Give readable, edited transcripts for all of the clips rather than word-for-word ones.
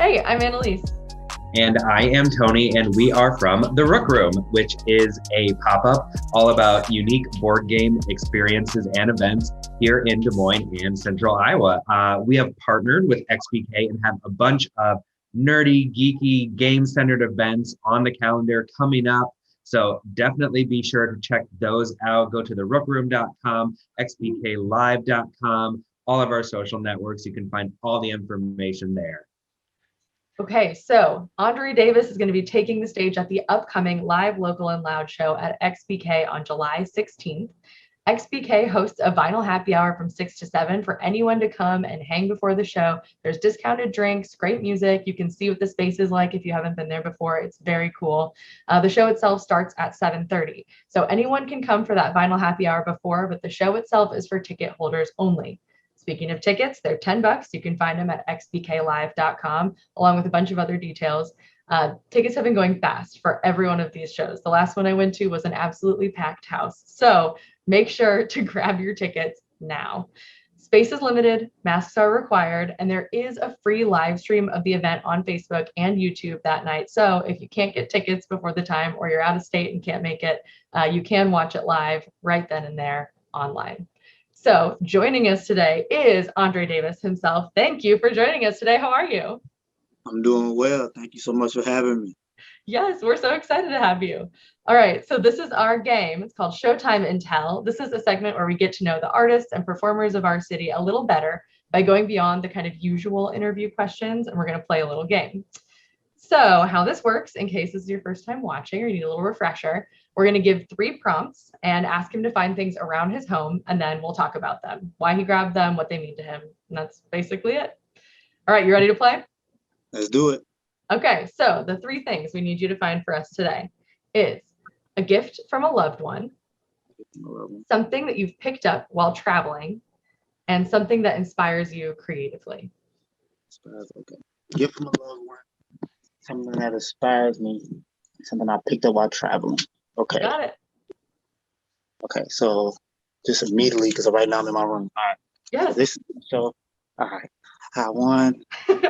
Hey, I'm Annalise. And I am Tony, and we are from The Rook Room, which is a pop-up all about unique board game experiences and events here in Des Moines and Central Iowa. We have partnered with XBK and have a bunch of nerdy, geeky, game-centered events on the calendar coming up. So definitely be sure to check those out. Go to therookroom.com, xbklive.com, all of our social networks. You can find all the information there. Okay, so Andre Davis is going to be taking the stage at the upcoming Live, Local, and Loud show at XBK on July 16th. XBK hosts a vinyl happy hour from 6 to 7 for anyone to come and hang before the show. There's discounted drinks, great music. You can see what the space is like if you haven't been there before. It's very cool. The show itself starts at 7:30. So anyone can come for that vinyl happy hour before, but the show itself is for ticket holders only. Speaking of tickets, they're $10. You can find them at xbklive.com along with a bunch of other details. Tickets have been going fast for every one of these shows. The last one I went to was an absolutely packed house. So make sure to grab your tickets now. Space is limited, masks are required, and there is a free live stream of the event on Facebook and YouTube that night. So if you can't get tickets before the time or you're out of state and can't make it, you can watch it live right then and there online. So joining us today is Andre Davis himself. Thank you for joining us today. How are you? I'm doing well. Thank you so much for having me. Yes, we're so excited to have you. All right, so this is our game. It's called Showtime and Tell. This is a segment where we get to know the artists and performers of our city a little better by going beyond the kind of usual interview questions, and we're going to play a little game. So how this works, in case this is your first time watching or you need a little refresher, we're going to give 3 prompts and ask him to find things around his home, and then we'll talk about them, why he grabbed them, what they mean to him, and that's basically it. All right, you ready to play? Let's do it. Okay, so the 3 things we need you to find for us today is a gift from a loved one, something that you've picked up while traveling, and something that inspires you creatively. Okay. Gift from a loved one, something that inspires me, something I picked up while traveling. Okay. Got it. Okay, so just immediately, because right now I'm in my room. All right. Yes. This show. All right. I won.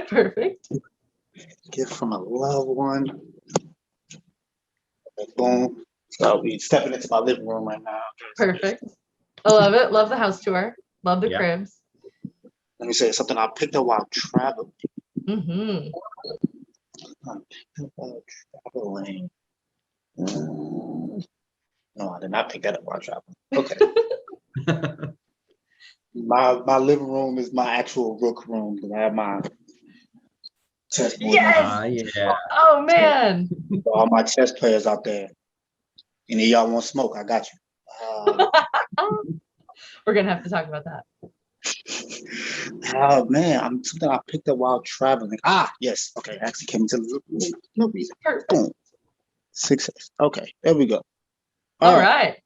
Perfect. Gift from a loved one. Okay, boom. So I'll be stepping into my living room right now. Perfect. I love it. Love the house tour. Love the cribs. Let me say something I picked up while traveling. Mm-hmm. I picked up while traveling. No, I did not pick that up while traveling. Okay. my living room is my actual Rook room because I have my chess board. Yes. Yeah. Oh man. All my chess players out there. Any of y'all want smoke? I got you. We're gonna have to talk about that. Oh man, something I picked up while traveling. Yes. Okay, I actually came into the room. No reason. Boom. Success. Okay, there we go. All right.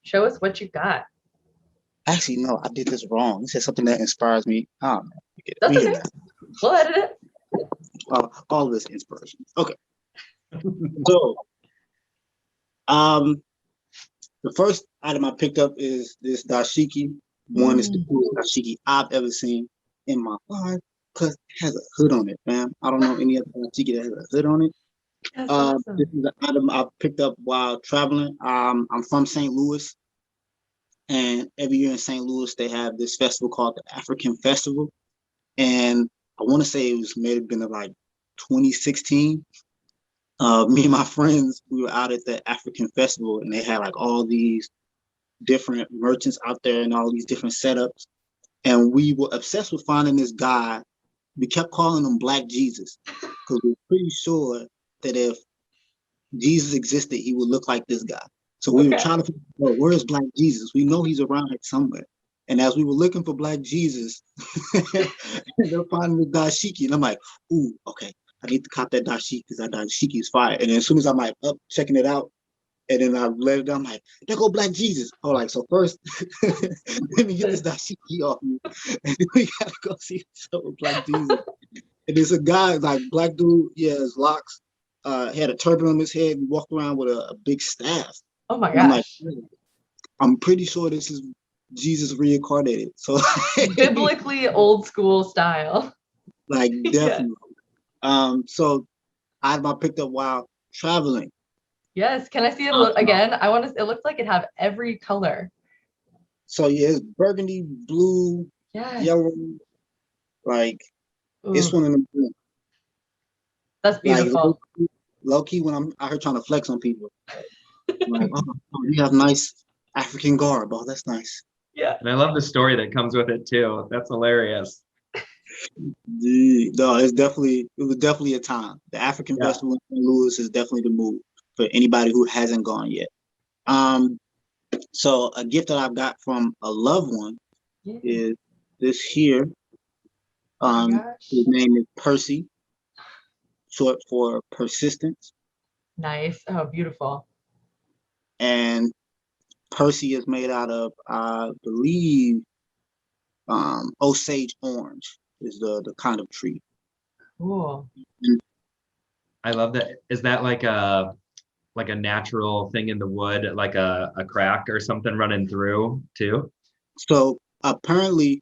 Show us what you got. Actually, no, I did this wrong. You said something that inspires me. Oh man. That's okay. We'll edit it. All of this inspiration. Okay. So, the first item I picked up is this dashiki. One is the coolest dashiki I've ever seen in my life because it has a hood on it, man. I don't know any other dashiki that has a hood on it. Awesome. This is the item I picked up while traveling. I'm from St. Louis, and every year in St. Louis they have this festival called the African Festival, and I want to say it may have been like 2016. Me and my friends, we were out at the African Festival, and they had like all these different merchants out there and all these different setups, and we were obsessed with finding this guy. We kept calling him Black Jesus because we were pretty sure that if Jesus existed, he would look like this guy. So we were trying to figure out, where is Black Jesus? We know he's around here somewhere. And as we were looking for Black Jesus, they're finding the dashiki, and I'm like, ooh, okay, I need to cop that dashiki because that dashiki is fire. And then as soon as I'm like up checking it out, and then I let it down, I'm like, there go Black Jesus. Oh, like, so first, let me get this dashiki off you, and then we gotta go see the show with Black Jesus. And there's a guy, like, Black dude, his locks, had a turban on his head and walked around with a big staff. Oh my gosh. I'm like, I'm pretty sure this is Jesus reincarnated. So Biblically old school style. like Yeah. definitely. So I picked up while traveling. Yes. Can I see it again? I want to. It looks like it have every color. So yeah, it's burgundy, blue, Yes. yellow, like it's Ooh, one of them. that's Like beautiful. low key when I'm out here trying to flex on people. I'm like, oh, you have nice African garb. Oh, that's nice. Yeah. And I love the story that comes with it too. That's hilarious. No, it was definitely a time. The African Yeah. Festival in St. Louis is definitely the move for anybody who hasn't gone yet. Um, so a gift that I've got from a loved one Yeah. is this here. Oh my gosh. His name is Percy, short for persistence. Nice. Oh, beautiful. And Percy is made out of, I believe, Osage orange is the kind of tree. Cool. I love that. Is that like a natural thing in the wood, like a crack or something running through too? So apparently,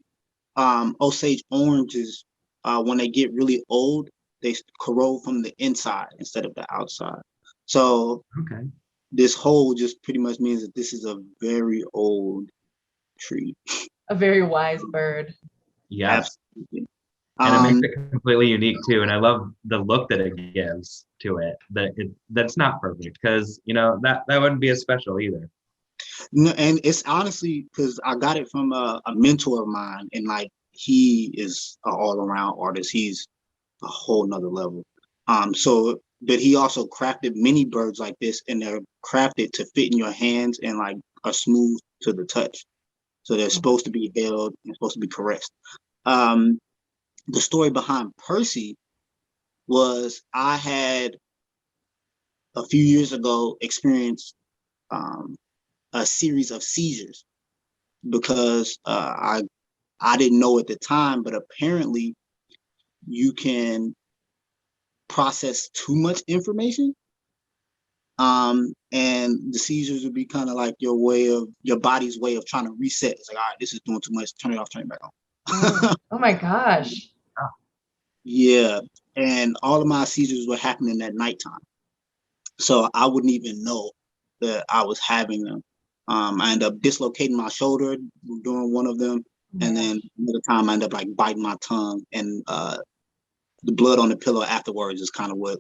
Osage oranges, when they get really old, they corrode from the inside instead of the outside. So Okay. this hole just pretty much means that this is a very old tree. A very wise bird. Yes. Absolutely. And it makes Um, it completely unique too. And I love the look that it gives to it. That's not perfect because that wouldn't be as special either. no, and it's honestly because I got it from a mentor of mine, and like he is an all-around artist. He's a whole nother level. But he also crafted mini birds like this, and they're crafted to fit in your hands and like are smooth to the touch. So they're supposed to be held and supposed to be caressed. Um, the story behind Percy was I had a few years ago experienced um, a series of seizures because I didn't know at the time, but apparently you can process too much information. And the seizures would be kind of like your body's way of trying to reset. It's like, all right, this is doing too much. Turn it off, turn it back on. Oh my gosh. Yeah. And all of my seizures were happening at nighttime. So I wouldn't even know that I was having them. I ended up dislocating my shoulder during one of them. And then another time I ended up like biting my tongue, and the blood on the pillow afterwards is kind of what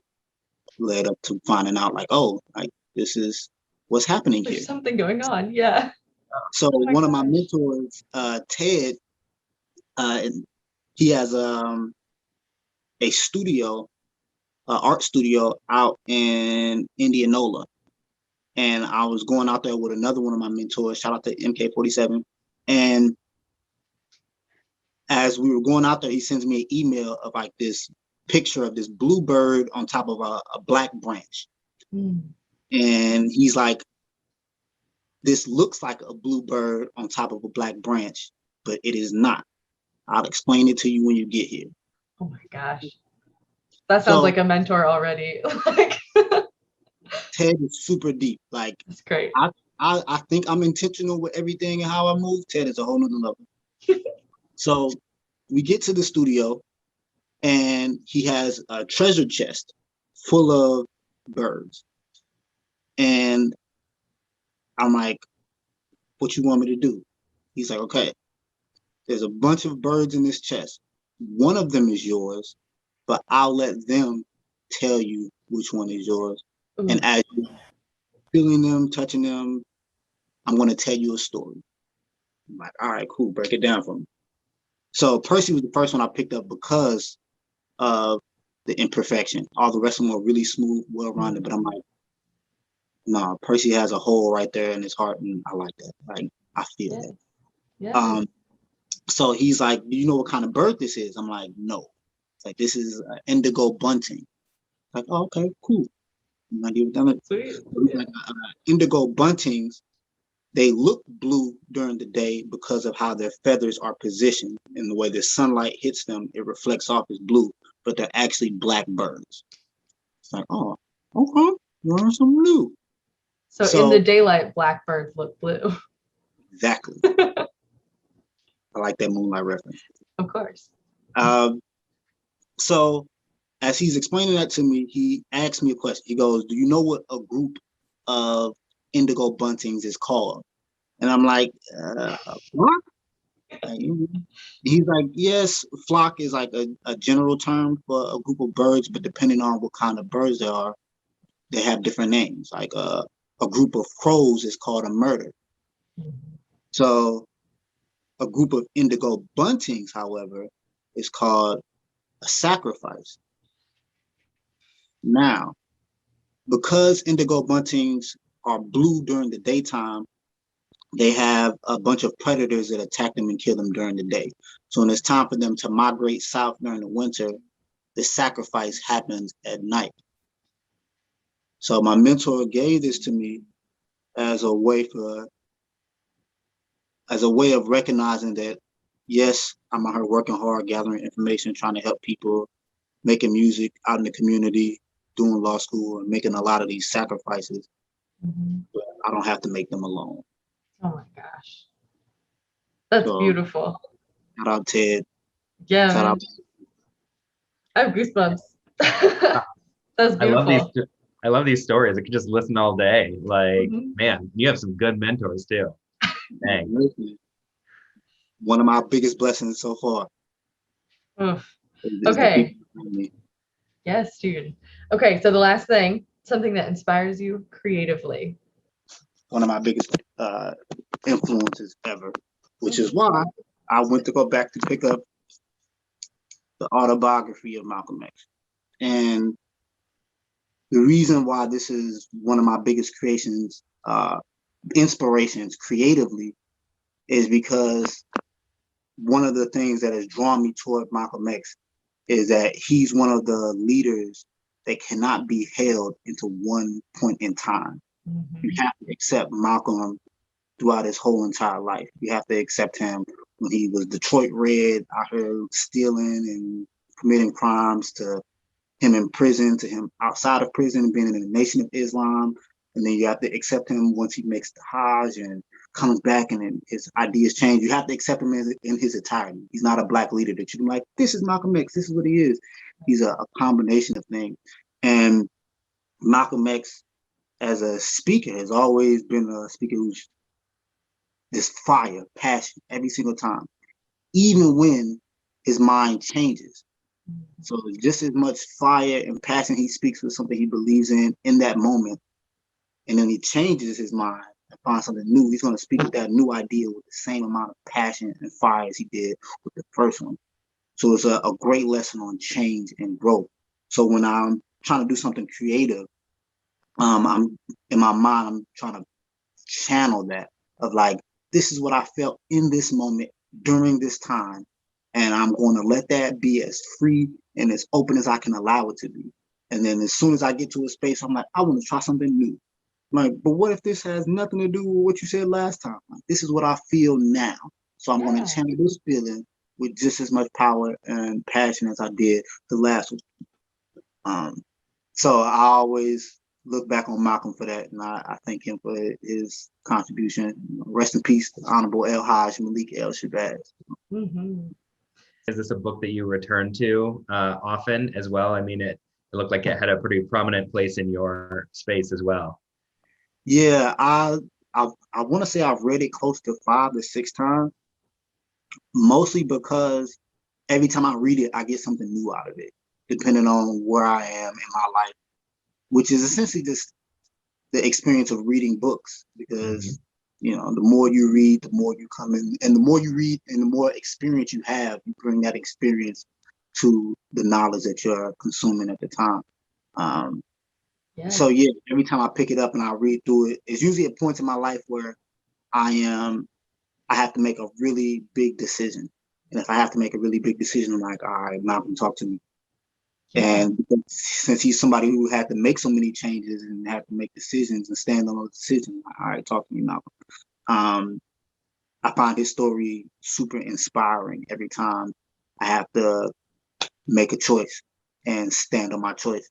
led up to finding out like, oh, like this is what's happening here. There's something going on. Yeah. So Oh my one of my gosh. mentors, Ted, he has a studio, art studio out in Indianola. And I was going out there with another one of my mentors, shout out to MK47. And as we were going out there, he sends me an email of like this picture of this bluebird on top of a black branch. Mm. And he's like, this looks like a bluebird on top of a black branch, but it is not. I'll explain it to you when you get here. Oh my gosh. That sounds like a mentor already. Like, Ted is super deep. Like, that's great. I think I'm intentional with everything and how I move. Ted is a whole nother level. So we get to the studio, and he has a treasure chest full of birds. And I'm like, what you want me to do? He's like, okay, there's a bunch of birds in this chest. One of them is yours, but I'll let them tell you which one is yours. Ooh. And as you're feeling them, touching them, I'm going to tell you a story. I'm like, all right, cool, break it down for me. So Percy was the first one I picked up because of the imperfection. All the rest of them were really smooth, well-rounded, but I'm like, no, Percy has a hole right there in his heart, and I like that. Like, I feel that. Yeah. So he's like, do you know what kind of bird this is? I'm like, no. It's like, this is an indigo bunting. Like, oh, okay, cool. Sweet. Like, indigo buntings, they look blue during the day because of how their feathers are positioned, and the way the sunlight hits them, it reflects off as blue, but they're actually black birds. It's like, oh, okay, learn something new. So in the daylight, blackbirds look blue. Exactly. I like that Moonlight reference. Of course. So as he's explaining that to me, he asked me a question. He goes, "Do you know what a group of indigo buntings is called?" And I'm like, "What?" He's like, "Yes, flock is like a general term for a group of birds, but depending on what kind of birds they are, they have different names. Like a group of crows is called a murder. So a group of indigo buntings, however, is called a sacrifice." Now, because indigo buntings are blue during the daytime, they have a bunch of predators that attack them and kill them during the day. So when it's time for them to migrate south during the winter, the sacrifice happens at night. So my mentor gave this to me as a way of recognizing that, yes, I'm out here working hard, gathering information, trying to help people, making music out in the community, doing law school, and making a lot of these sacrifices. But I don't have to make them alone. Oh my gosh. That's beautiful. Shout out Ted. Yeah. Shout out. I have goosebumps. That's beautiful. I love these stories. I could just listen all day. Like, man, you have some good mentors too. Dang. One of my biggest blessings so far. Okay. Yes, dude. Okay, so the last thing, something that inspires you creatively. One of my biggest influences ever, which is why I went to go back to pick up the autobiography of Malcolm X. And the reason why this is one of my biggest creations, inspirations creatively, is because one of the things that has drawn me toward Malcolm X is that he's one of the leaders that cannot be held into one point in time. You have to accept Malcolm throughout his whole entire life. You have to accept him when he was Detroit Red, out here stealing and committing crimes, to him in prison, to him outside of prison, being in the Nation of Islam. And then you have to accept him once he makes the Hajj and comes back and then his ideas change. You have to accept him in his entirety. He's not a black leader that you can like, this is Malcolm X, this is what he is. He's a combination of things. And Malcolm X, as a speaker, has always been a speaker who's this fire, passion every single time, even when his mind changes. So just as much fire and passion he speaks for something he believes in that moment, and then he changes his mind and finds something new, he's going to speak with that new idea with the same amount of passion and fire as he did with the first one. So it's a great lesson on change and growth. So when I'm trying to do something creative, I'm in my mind, I'm trying to channel that of like, this is what I felt in this moment during this time. And I'm going to let that be as free and as open as I can allow it to be. And then as soon as I get to a space, I'm like, I want to try something new. I'm like, but what if this has nothing to do with what you said last time? Like, this is what I feel now. So I'm going to channel this feeling with just as much power and passion as I did the last one. So I always look back on Malcolm for that, and I thank him for his contribution. Rest in peace, Honorable El Hajj Malik El Shabazz. Is this a book that you return to often as well? I mean, it looked like it had a pretty prominent place in your space as well. Yeah, I want to say I've read it close to 5 to 6 times, mostly because every time I read it, I get something new out of it, depending on where I am in my life, which is essentially just the experience of reading books. Because you know, the more you read, the more you come in, and the more you read and the more experience you have, you bring that experience to the knowledge that you're consuming at the time. So yeah, every time I pick it up and I read through it, it's usually a point in my life where I have to make a really big decision. And if I have to make a really big decision, I'm like, all right, Malcolm, talk to me. And since he's somebody who had to make so many changes and had to make decisions and stand on those decisions, all right, talk to me, Malcolm. I find his story super inspiring every time I have to make a choice and stand on my choice.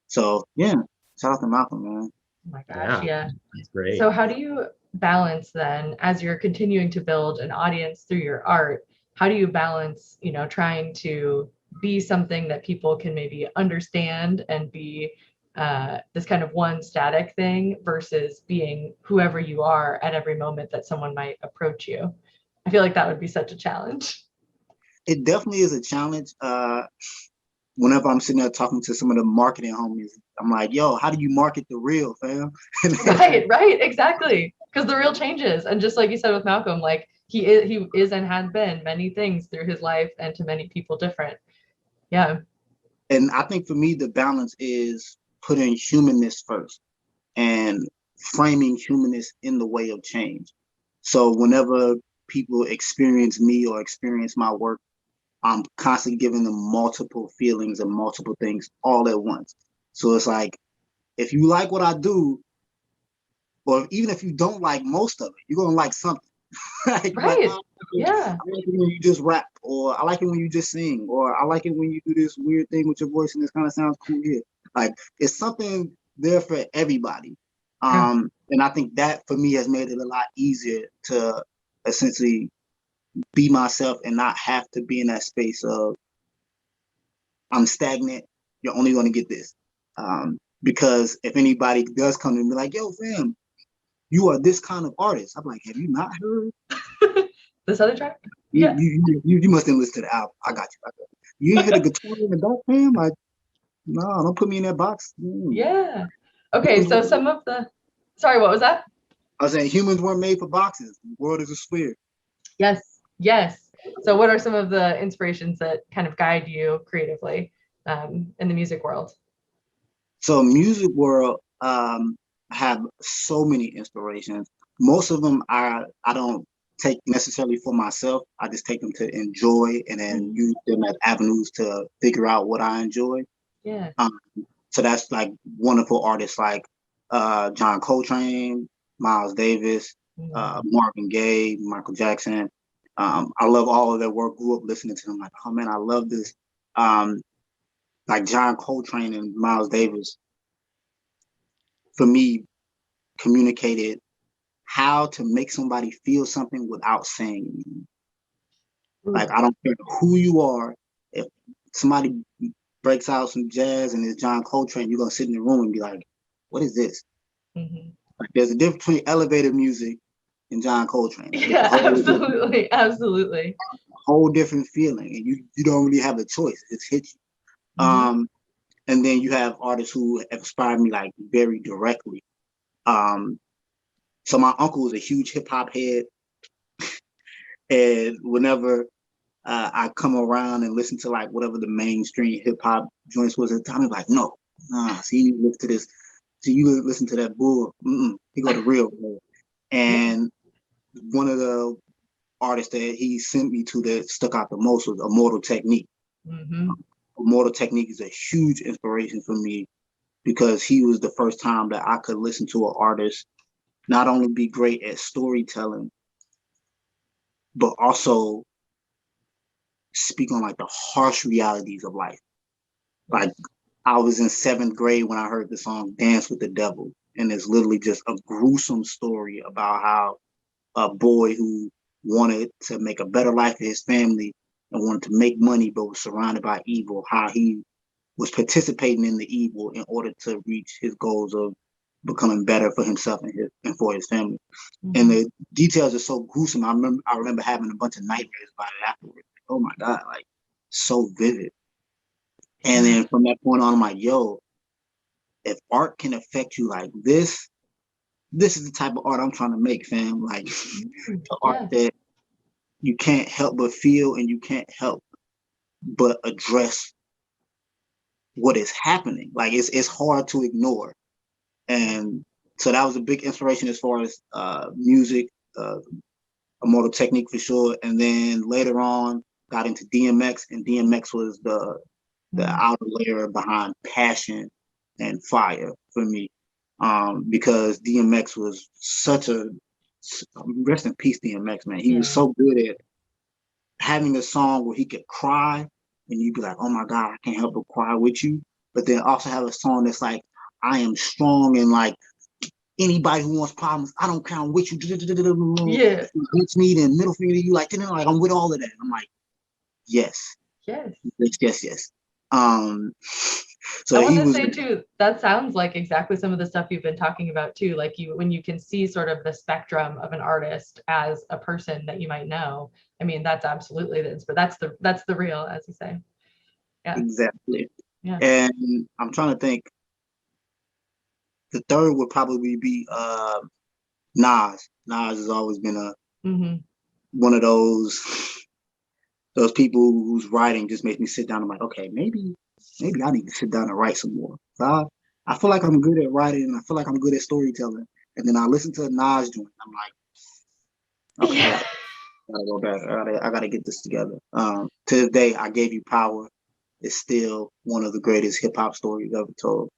So yeah, shout out to Malcolm, man. Oh my gosh, yeah. That's great. So how do you balance then, as you're continuing to build an audience through your art, how do you balance, trying to be something that people can maybe understand and be this kind of one static thing versus being whoever you are at every moment that someone might approach you? I feel like that would be such a challenge. It definitely is a challenge. Whenever I'm sitting there talking to some of the marketing homies, I'm like, yo, how do you market the real, fam? Right, exactly. Because the real changes. And just like you said with Malcolm, like he is and has been many things through his life and to many people different. Yeah. And I think for me, the balance is putting humanness first and framing humanness in the way of change. So whenever people experience me or experience my work, I'm constantly giving them multiple feelings and multiple things all at once. So it's like, if you like what I do, or even if you don't like most of it, you're gonna like something. Like, Right. I Yeah. like it when you just rap, or I like it when you just sing, or I like it when you do this weird thing with your voice and this kind of sounds cool here. Like, it's something there for everybody. Yeah. And I think that for me has made it a lot easier to essentially be myself and not have to be in that space of I'm stagnant. You're only going to get this. Because if anybody does come and be like, yo, fam, you are this kind of artist. I'm like, have you not heard? This other track? You Yeah. you must have listened to the album. I got you. You ain't hear the guitar in the dark, fam? Like, no, don't put me in that box. Yeah. Okay, so sorry, what was that? I was saying humans weren't made for boxes. The world is a sphere. Yes. Yes. So what are some of the inspirations that kind of guide you creatively in the music world? So music world have so many inspirations. Most of them I don't take necessarily for myself. I just take them to enjoy and then use them as avenues to figure out what I enjoy. Yeah. So that's like wonderful artists like John Coltrane, Miles Davis, Marvin Gaye, Michael Jackson. I love all of their work. Grew up listening to them. Like, oh man, I love this. Like John Coltrane and Miles Davis, for me, communicated how to make somebody feel something without saying anything. Like, I don't care who you are. If somebody breaks out some jazz and it's John Coltrane, you're gonna sit in the room and be like, what is this? Mm-hmm. Like, there's a difference between elevator music and John Coltrane. Like, Yeah, absolutely. Absolutely. whole different feeling. And you don't really have a choice. It hits you. Mm-hmm. And then you have artists who inspired me like very directly. So my uncle was a huge hip hop head. And whenever I come around and listen to like whatever the mainstream hip hop joints was at the time, I'm like, no, see, you listen to this, see, you listen to that bull, he got the real. And one of the artists that he sent me to that stuck out the most was Immortal Technique. Mm-hmm. Immortal Technique is a huge inspiration for me because he was the first time that I could listen to an artist not only be great at storytelling, but also speak on like the harsh realities of life. Like, I was in 7th grade when I heard the song Dance with the Devil. And it's literally just a gruesome story about how a boy who wanted to make a better life for his family and wanted to make money but was surrounded by evil, how he was participating in the evil in order to reach his goals of becoming better for himself and for his family. Mm-hmm. And the details are so gruesome. I remember having a bunch of nightmares about it afterwards. Oh my God, like, so vivid. And then from that point on, I'm like, yo, if art can affect you like this is the type of art I'm trying to make, fam. Like, the art that you can't help but feel and you can't help but address what is happening. Like, it's hard to ignore. And so that was a big inspiration as far as music, Immortal Technique for sure. And then later on got into DMX, and DMX was the outer layer behind passion and fire for me. Because DMX was such a, rest in peace, DMX, man. He was so good at having a song where he could cry and you'd be like, oh my God, I can't help but cry with you. But then also have a song that's like, I am strong and like anybody who wants problems, I don't care, I'm with you. Yeah. Hits me, then middle finger to you, like I'm with all of that. I'm like, yes. Yes. Yes. Um, I so want he to was say too, that sounds like exactly some of the stuff you've been talking about too. Like when you can see sort of the spectrum of an artist as a person that you might know. I mean, that's absolutely this, but that's the real, as you say. Yeah. exactly. Yeah. And I'm trying to think. The third would probably be Nas. Nas has always been one of those people whose writing just makes me sit down. I'm like, okay, maybe I need to sit down and write some more. So I feel like I'm good at writing, and I feel like I'm good at storytelling. And then I listen to a Nas joint. I'm like, okay, Yeah. I gotta go back. I gotta get this together. To this day, I Gave You Power is still one of the greatest hip hop stories ever told.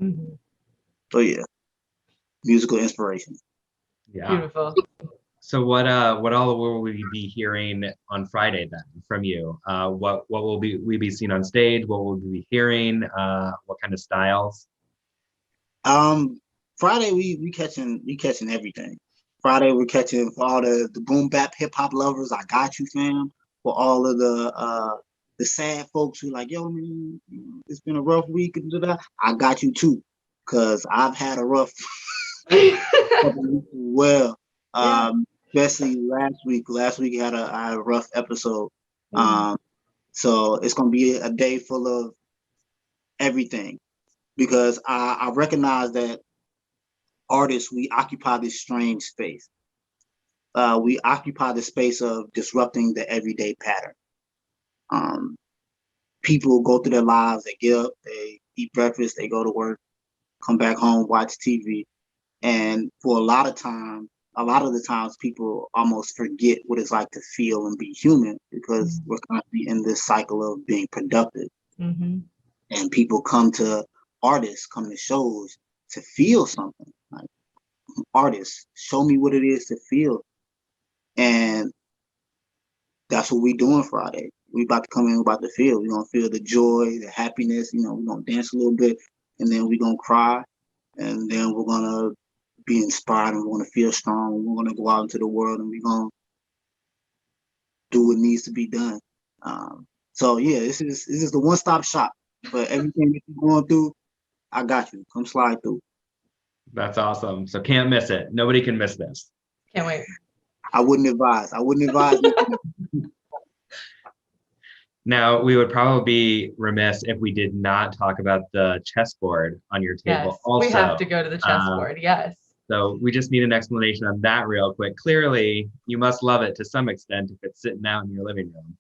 Mhm. So yeah, musical inspiration. Yeah. Beautiful. So what all will we be hearing on Friday then from you? What will we be seeing on stage? What will we be hearing? What kind of styles? Friday we catching everything. Friday we're catching for all the boom bap hip hop lovers. I got you, fam. For all of the sad folks who like, yo, man, it's been a rough week. I got you too, cause I've had a rough couple weeks as well. Yeah. Especially last week. Last week I had a rough episode. Mhm. So it's gonna be a day full of everything, because I recognize that artists, we occupy this strange space. We occupy the space of disrupting the everyday pattern. Um, People go through their lives, they get up, they eat breakfast, they go to work, come back home, watch TV. And for a lot of the times people almost forget what it's like to feel and be human, because we're constantly in this cycle of being productive. Mm-hmm. And people come to shows to feel something. Like, artists, show me what it is to feel. And that's what we doing Friday. We about to come in, about to feel. We're gonna feel the joy, the happiness, we're gonna dance a little bit, and then we're gonna cry, and then we're gonna be inspired, and we're gonna feel strong. We're gonna go out into the world, and we're gonna do what needs to be done. So yeah, this is the one-stop shop for everything that you're going through. I got you. Come slide through. That's awesome. So can't miss it. Nobody can miss this. Can't wait. I wouldn't advise. Now, we would probably be remiss if we did not talk about the chessboard on your table. Yes, also, we have to go to the chessboard. Yes. So we just need an explanation on that real quick. Clearly, you must love it to some extent if it's sitting out in your living room.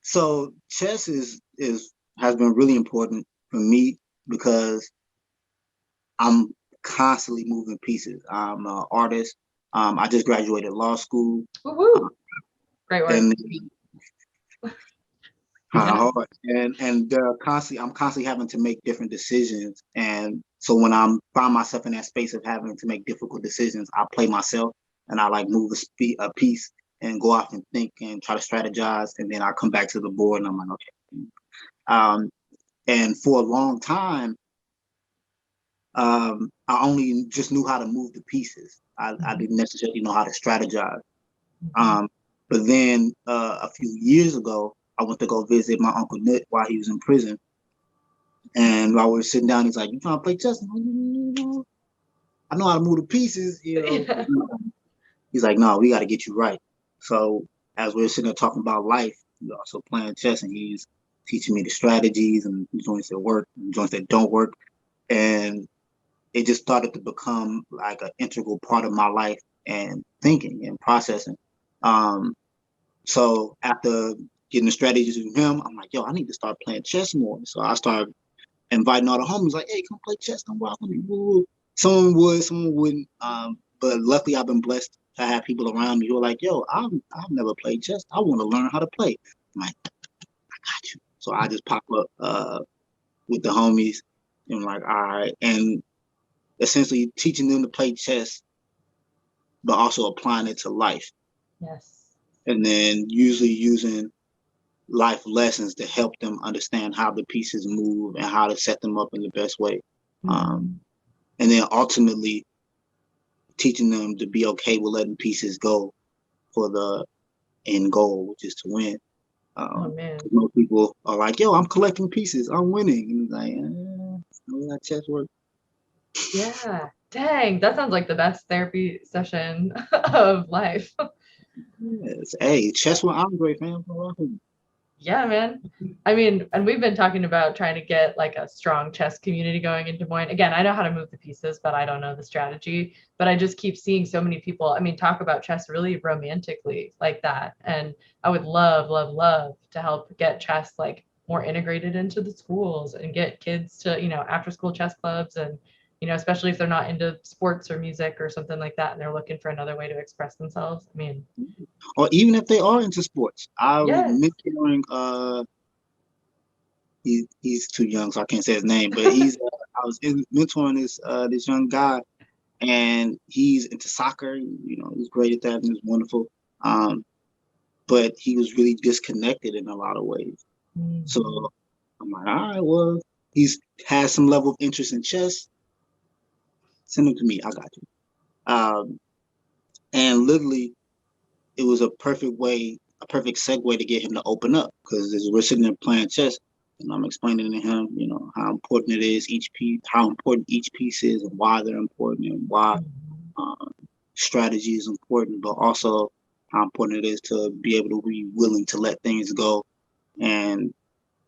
So chess has been really important for me, because I'm constantly moving pieces. I'm an artist. I just graduated law school. Woo-hoo. Great work. And hard. And I'm constantly having to make different decisions. And so when I'm find myself in that space of having to make difficult decisions, I play myself, and I like move a piece and go off and think and try to strategize, and then I come back to the board and I'm like, okay. And for a long time, I only just knew how to move the pieces. I didn't necessarily know how to strategize. But then a few years ago, I went to go visit my Uncle Nick while he was in prison. And while we were sitting down, he's like, "You trying to play chess?" I know how to move the pieces, Yeah. He's like, "No, we got to get you right." So as we were sitting there talking about life, we also playing chess, and he's teaching me the strategies and joints that work and joints that don't work. And it just started to become like an integral part of my life and thinking and processing. So after getting the strategies from him, I'm like, yo, I need to start playing chess more. So I started inviting all the homies, like, hey, come play chess, come walk with me. Someone would, someone wouldn't. But luckily I've been blessed to have people around me who are like, yo, I've never played chess. I want to learn how to play. I'm like, I got you. So I just pop up with the homies, and I'm like, all right. And essentially teaching them to play chess, but also applying it to life. Yes. And then usually using life lessons to help them understand how the pieces move and how to set them up in the best way. And then ultimately teaching them to be okay with letting pieces go for the end goal, which is to win. Oh man. Most people are like, "Yo, I'm collecting pieces. I'm winning," and it's like, know how chess works. Yeah. Dang, that sounds like the best therapy session of life. Yes. Hey, chess with Andre, fam. Yeah, man. I mean, and we've been talking about trying to get like a strong chess community going in Des Moines. Again, I know how to move the pieces, but I don't know the strategy. But I just keep seeing so many people, I mean, talk about chess really romantically like that. And I would love, love, love to help get chess like more integrated into the schools and get kids to, after school chess clubs and, especially if they're not into sports or music or something like that and they're looking for another way to express themselves. I mean, or even if they are into sports, I was yes. mentoring. He's too young, so I can't say his name, but he's. I was mentoring this young guy, and he's into soccer. He's great at that and it's wonderful. But he was really disconnected in a lot of ways. Mm-hmm. So I'm like, all right, well, he's has some level of interest in chess. Send him to me. I got you. And literally, it was a perfect segue to get him to open up because as we're sitting there playing chess, and I'm explaining to him, how important it is how important each piece is, and why they're important, and why strategy is important, but also how important it is to be able to be willing to let things go. And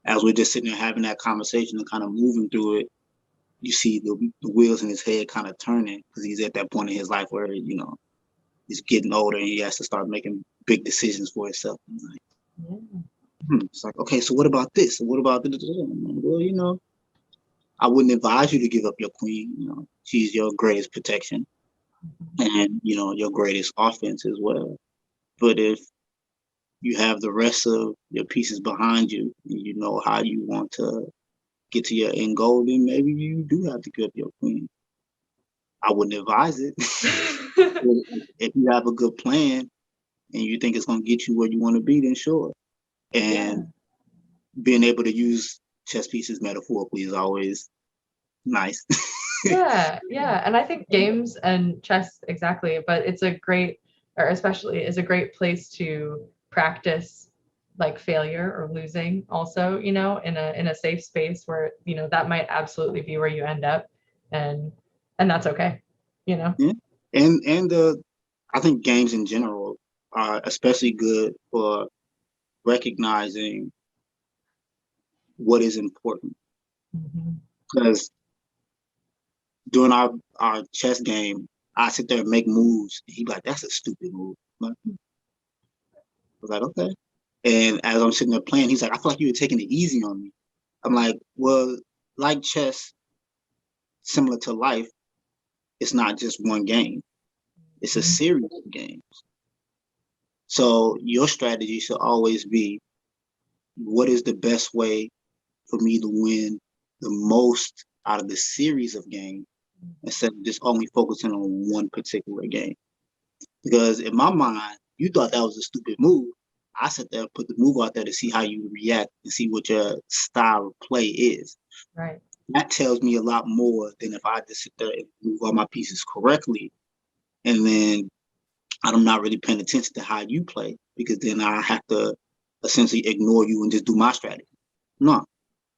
as we're just sitting there having that conversation and kind of moving through it, you see the wheels in his head kind of turning because he's at that point in his life where he's getting older and he has to start making big decisions for himself. It's like, okay, so what about this? What about this? Well, I wouldn't advise you to give up your queen. She's your greatest protection and, your greatest offense as well. But if you have the rest of your pieces behind you and you know how you want to get to your end goal, then maybe you do have to give up your queen. I wouldn't advise it. If you have a good plan and you think it's going to get you where you want to be, then sure. And being able to use chess pieces metaphorically is always nice. Yeah. And I think games and chess exactly, but it's a great, or especially is a great place to practice like failure or losing also, in a safe space where, that might absolutely be where you end up and that's okay. Yeah. And I think games in general are especially good for recognizing what is important. Because during our chess game, I sit there and make moves. And he'd be like, "That's a stupid move." I was like, "Okay." And as I'm sitting there playing, he's like, "I feel like you were taking it easy on me." I'm like, "Well, like chess, similar to life, it's not just one game. It's a series of games. So your strategy should always be, what is the best way for me to win the most out of the series of games instead of just only focusing on one particular game." Because in my mind, you thought that was a stupid move. I sat there, put the move out there to see how you react and see what your style of play is. Right. That tells me a lot more than if I just sit there and move all my pieces correctly, and then I'm not really paying attention to how you play, because then I have to essentially ignore you and just do my strategy. No,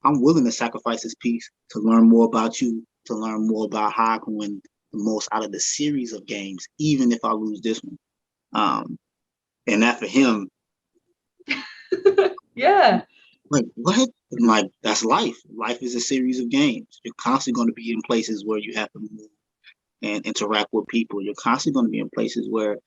I'm willing to sacrifice this piece to learn more about you, to learn more about how I can win the most out of the series of games, even if I lose this one. And that for him, Yeah. like, what? I'm like, that's life. Life is a series of games. You're constantly going to be in places where you have to move and interact with people. You're constantly going to be in places where,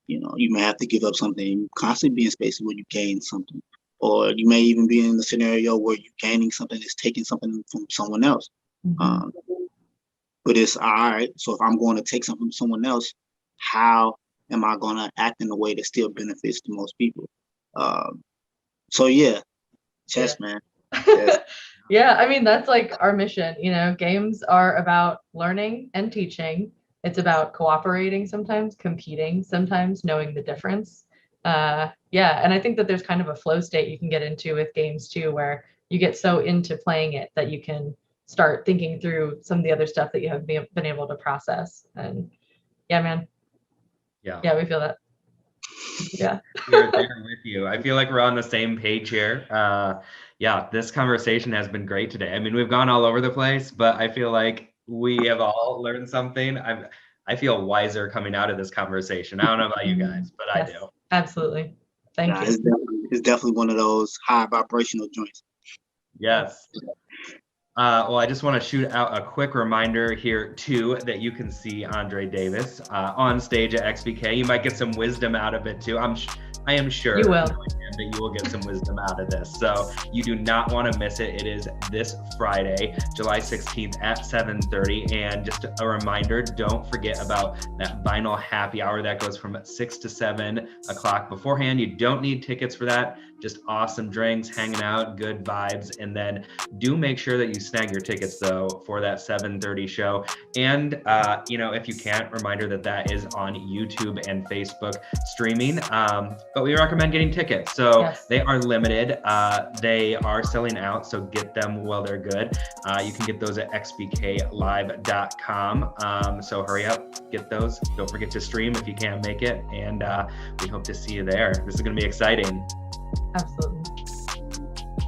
you may have to give up something. You constantly be in spaces where you gain something. Or you may even be in a scenario where you're gaining something that's taking something from someone else. But it's all right. So if I'm going to take something from someone else, how am I going to act in a way that still benefits the most people? So yeah, chess, man. Chess. Yeah, I mean, that's like our mission, games are about learning and teaching. It's about cooperating sometimes, competing sometimes, knowing the difference. Yeah, and I think that there's kind of a flow state you can get into with games too, where you get so into playing it that you can start thinking through some of the other stuff that you have been able to process. And Yeah, man. Yeah. Yeah, we feel that. Yeah. We're there with you. I feel like we're on the same page here. Yeah, this conversation has been great today. I mean, we've gone all over the place, but I feel like we have all learned something. I feel wiser coming out of this conversation. I don't know about you guys, but I Yes, do. absolutely. Thank Yeah, you. it's definitely one of those high vibrational joints. Yes. Well, I just want to shoot out a quick reminder here too that you can see Andre Davis on stage at XBK. You might get some wisdom out of it too. I am sure You will. that you will get some wisdom out of this. So you do not want to miss it. It is this Friday, July 16th at 7:30. And just a reminder, don't forget about that vinyl happy hour that goes from 6 to 7 o'clock beforehand. You don't need tickets for that. Just awesome drinks, hanging out, good vibes. And then do make sure that you snag your tickets though for that 7:30 show. And if you can't, reminder that is on YouTube and Facebook streaming. But we recommend getting tickets. So Yes. They are limited. They are selling out, so get them while they're good. You can get those at xbklive.com. So hurry up, get those. Don't forget to stream if you can't make it. And we hope to see you there. This is going to be exciting. Absolutely.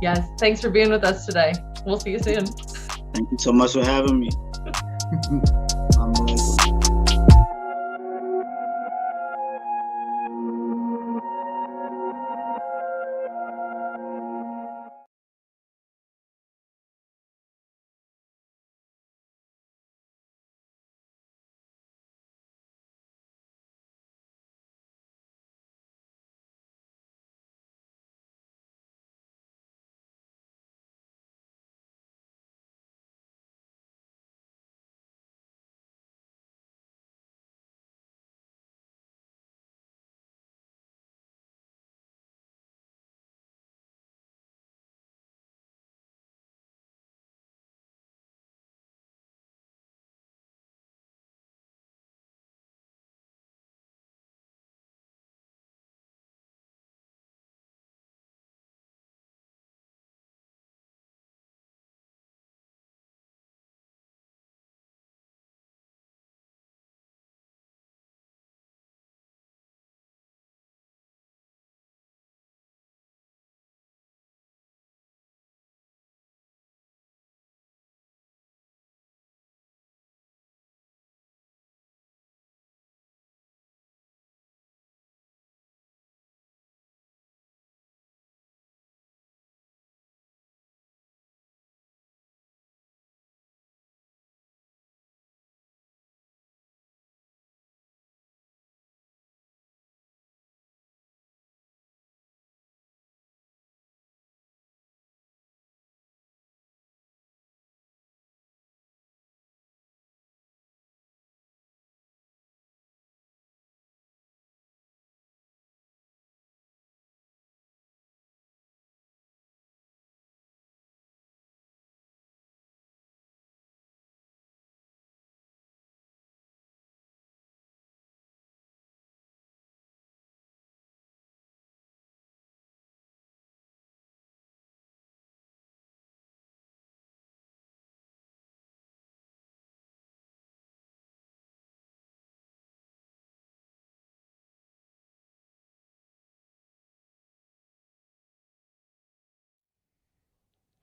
Yes. Thanks for being with us today. We'll see you soon. Thank you so much for having me.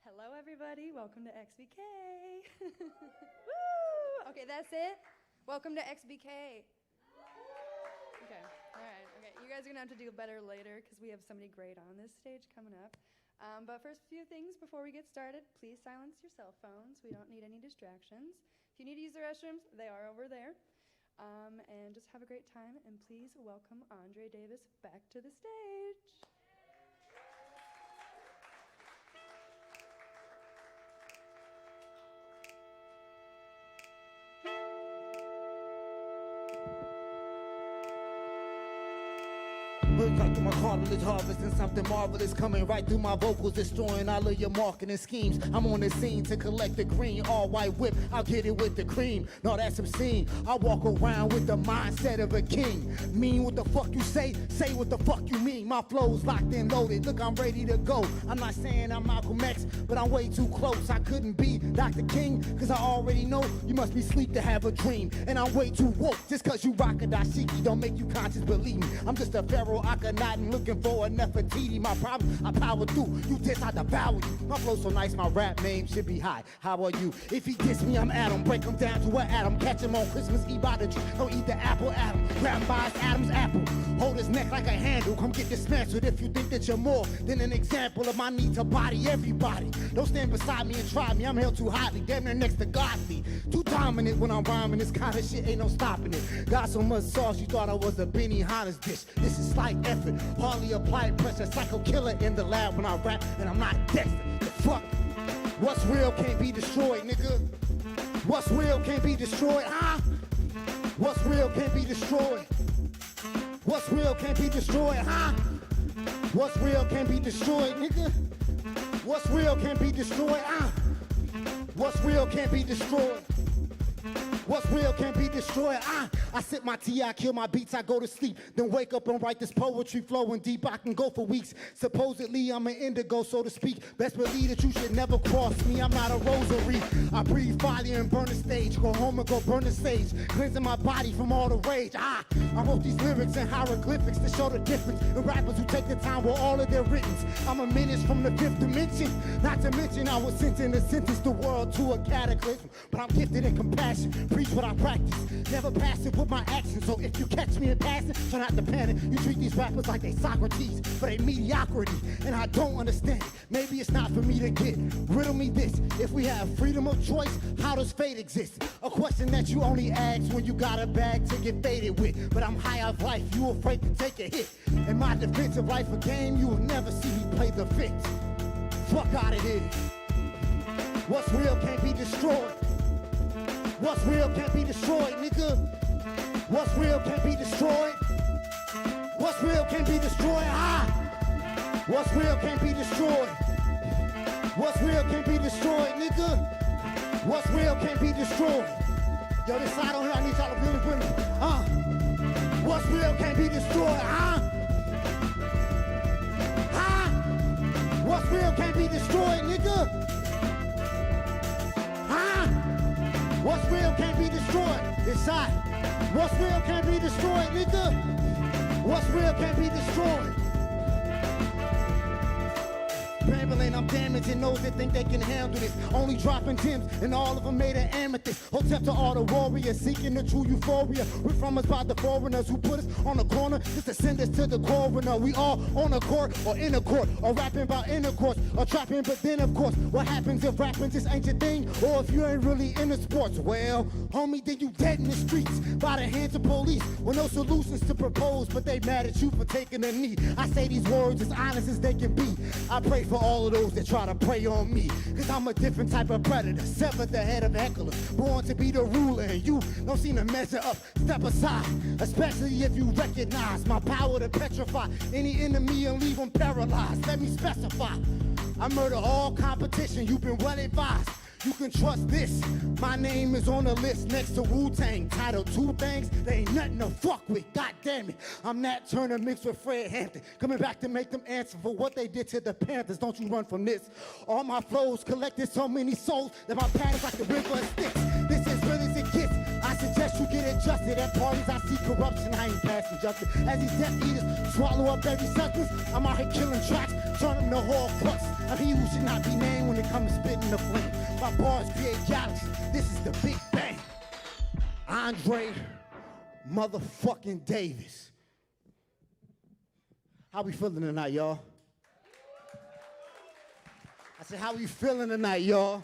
Hello, everybody. Welcome to XBK. Woo! Okay, that's it. Welcome to XBK. Okay, all right. Okay, you guys are gonna have to do better later because we have somebody great on this stage coming up. But first, few things before we get started. Please silence your cell phones. We don't need any distractions. If you need to use the restrooms, they are over there. And just have a great time. And please welcome Andre Davis back to the stage. Look right through my cartilage, harvesting something marvelous, coming right through my vocals, destroying all of your marketing schemes. I'm on the scene to collect the green, all white whip. I'll get it with the cream. No, that's obscene. I walk around with the mindset of a king. Mean what the fuck you say what the fuck you mean. My flow's locked and loaded. Look, I'm ready to go. I'm not saying I'm Malcolm X, but I'm way too close. I couldn't be Dr. King, cause I already know you must be asleep to have a dream. And I'm way too woke. Just cause you rock a dashiki don't make you conscious, believe me. I'm just a pharaoh Akhenaten looking for a Nefertiti. My problem, I power through. You diss, I devour you. My flow so nice, my rap name should be high. How are you? If he diss me, I'm Adam. Break him down to an atom. Catch him on Christmas Eve by the tree. Don't eat the apple, Adam. Grab him by his Adam's apple. Hold his neck like a handle. Come get dismantled if you think that you're more than an example of my need to body everybody. Don't stand beside me and try me. I'm held too hotly. Damn near next to godly. Too dominant when I'm rhyming. This kind of shit ain't no stopping it. Got so much sauce you thought I was a Benihana's dish. This is slight effort. Hardly applied pressure. Psycho killer in the lab when I rap and I'm not Dexter. The fuck? What's real can't be destroyed, nigga. What's real can't be destroyed, huh? What's real can't be destroyed. What's real can't be destroyed, huh? What's real can't be destroyed, nigga. What's real can't be destroyed, huh? What's real can't be destroyed. What's real can't be destroyed. I sip my tea, I kill my beats, I go to sleep. Then wake up and write this poetry flowing deep. I can go for weeks. Supposedly I'm an indigo, so to speak. Best believe that you should never cross me. I'm not a rosary. I breathe fire and burn the stage. Go home and go burn the sage. Cleansing my body from all the rage. I wrote these lyrics in hieroglyphics to show the difference in rappers who take the time with all of their writtens. I'm a menace from the fifth dimension. Not to mention I was sent in to sentence the world to a cataclysm. But I'm gifted in compassion. Preach what I practice. Never passive with my actions. So if you catch me in passing, try not to panic. You treat these rappers like they Socrates for their mediocrity. And I don't understand it. Maybe it's not for me to get. Riddle me this. If we have freedom of choice, how does fate exist? A question that you only ask when you got a bag to get faded with. But I'm high off life, you afraid to take a hit. In my defensive life a game, you will never see me play the fifth. Fuck out of here. What's real can't be destroyed. What's real can't be destroyed, nigga. What's real can't be destroyed. What's real can't be destroyed, What's real can't be destroyed. What's real can't be destroyed, nigga. What's real can't be destroyed. Yo, this side on here, I need y'all to really put me. What's real can't be destroyed, What's real can't be destroyed, nigga. What's real can't be destroyed. It's hot. What's real can't be destroyed, nigga. What's real can't be destroyed. Rambling, I'm damaging those that think they can handle this. Only dropping gems, and all of them made of amethyst. Hotep to all the warriors seeking the true euphoria. We're from us by the foreigners who put us on the corner just to send us to the coroner. We all on a court or in a court, or rapping about intercourse, or trapping. But then, of course, what happens if rapping just ain't your thing, or if you ain't really into sports? Well, homie, then you dead in the streets by the hands of police with no solutions to propose, but they mad at you for taking a knee. I say these words as honest as they can be. I pray for all of those that try to prey on me, cause I'm a different type of predator, severed the head of hecklers, born to be the ruler, and you don't seem to measure up. Step aside, especially if you recognize my power to petrify any enemy and leave them paralyzed. Let me specify, I murder all competition, you've been well advised. You can trust this, my name is on the list next to Wu-Tang. Titled Two Things, they ain't nothing to fuck with, god damn it. I'm Nat Turner mixed with Fred Hampton, coming back to make them answer for what they did to the Panthers. Don't you run from this. All my flows collected so many souls that my pad is like the river of Styx. This is real as it gets. I suggest you get adjusted. At parties I see corruption, I ain't passing justice. As these Death Eaters swallow up every substance, I'm out here killing tracks, turn them to whole crux. I'm he who should not be named when it comes to spitting the flame. My bars create galaxies. This is the Big Bang. Andre motherfucking Davis. How we feeling tonight, y'all? I said, how we feeling tonight, y'all?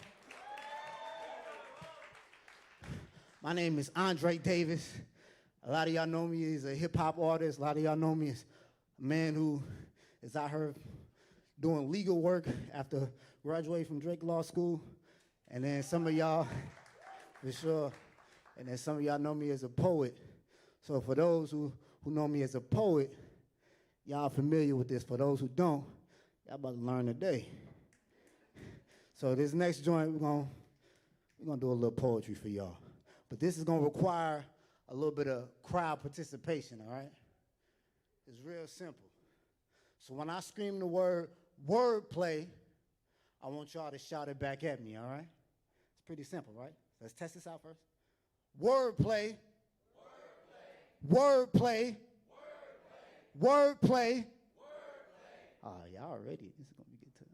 My name is Andre Davis. A lot of y'all know me as a hip-hop artist. A lot of y'all know me as a man who is out here doing legal work after graduating from Drake Law School. And then some of y'all, for sure, and then some of y'all know me as a poet. So for those who know me as a poet, Y'all familiar with this. For those who don't, y'all about to learn today. So this next joint, we're gonna do a little poetry for y'all. But this is gonna require a little bit of crowd participation, all right? It's real simple. So when I scream the word wordplay, I want y'all to shout it back at me, all right? It's pretty simple, right? Let's test this out first. Wordplay. Wordplay. Wordplay. Oh, y'all ready? This is gonna be good too.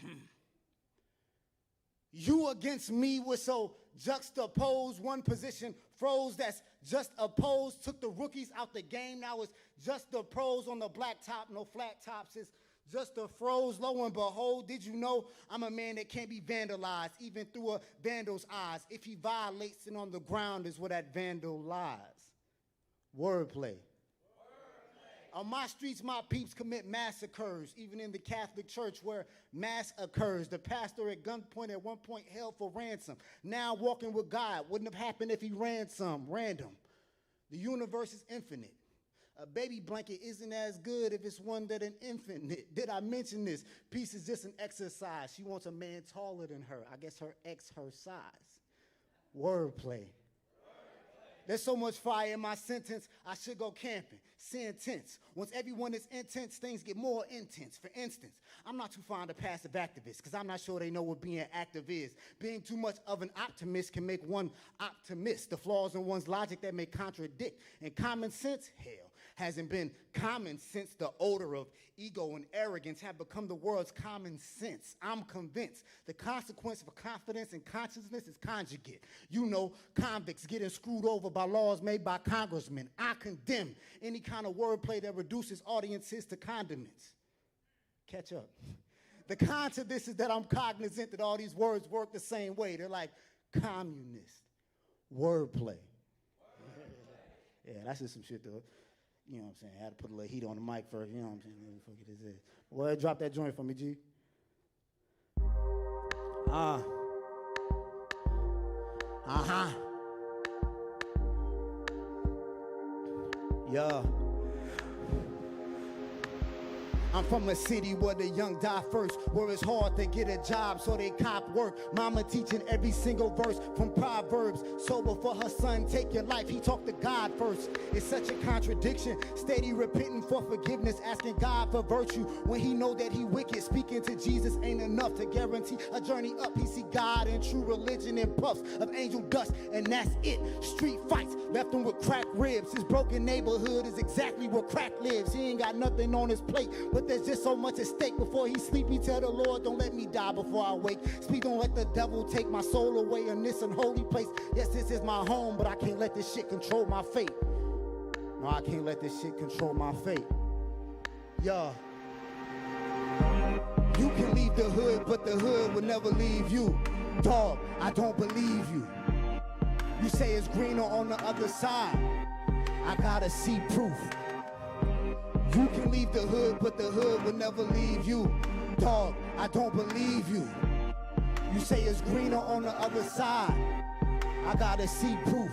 Okay. You against me were so juxtaposed, one position froze, that's just opposed. Took the rookies out the game, now it's just the pros on the black top, no flat tops. It's just a froze, lo and behold, did you know I'm a man that can't be vandalized, even through a vandal's eyes. If he violates it on the ground is where that vandal lies. Wordplay. On my streets, my peeps commit massacres, even in the Catholic Church where mass occurs. The pastor at gunpoint at one point held for ransom. Now walking with God wouldn't have happened if he ran some random. The universe is infinite. A baby blanket isn't as good if it's one that an infant knit. Did I mention this? Peace is just an exercise. She wants a man taller than her. I guess her ex her size. Wordplay. There's so much fire in my sentence, I should go camping. Sentence. Once everyone is intense, things get more intense. For instance, I'm not too fond of passive activists because I'm not sure they know what being active is. Being too much of an optimist can make one optimist. The flaws in one's logic that may contradict. And common sense, hell, hasn't been common since the odor of ego and arrogance have become the world's common sense. I'm convinced the consequence for confidence and consciousness is conjugate. You know, convicts getting screwed over by laws made by congressmen. I condemn any kind of wordplay that reduces audiences to condiments. Catch up. The con to this is that I'm cognizant that all these words work the same way. They're like communist. Wordplay. Yeah, that's just some shit though. You know what I'm saying? I had to put a little heat on the mic first. You know what I'm saying? Let me forget this is. Well, drop that joint for me, G. Yeah. I'm from a city where the young die first, where it's hard to get a job so they cop work. Mama teaching every single verse from Proverbs. Sober for her son, take your life, he talked to God first. It's such a contradiction, steady repenting for forgiveness, asking God for virtue. When he know that he wicked, speaking to Jesus ain't enough to guarantee a journey up. He see God in true religion in puffs of angel dust, and that's it. Street fights left him with cracked ribs. His broken neighborhood is exactly where crack lives. He ain't got nothing on his plate, but there's just so much at stake. Before he sleep, he tell the Lord, don't let me die before I wake. Speak, don't let the devil take my soul away in this unholy place. Yes, this is my home, but I can't let this shit control my fate. No, I can't let this shit control my fate. Yeah. You can leave the hood, but the hood will never leave you. Dog, I don't believe you. You say it's greener on the other side. I gotta see proof. You can leave the hood, but the hood will never leave you. Dog, I don't believe you. You say it's greener on the other side. I gotta see proof.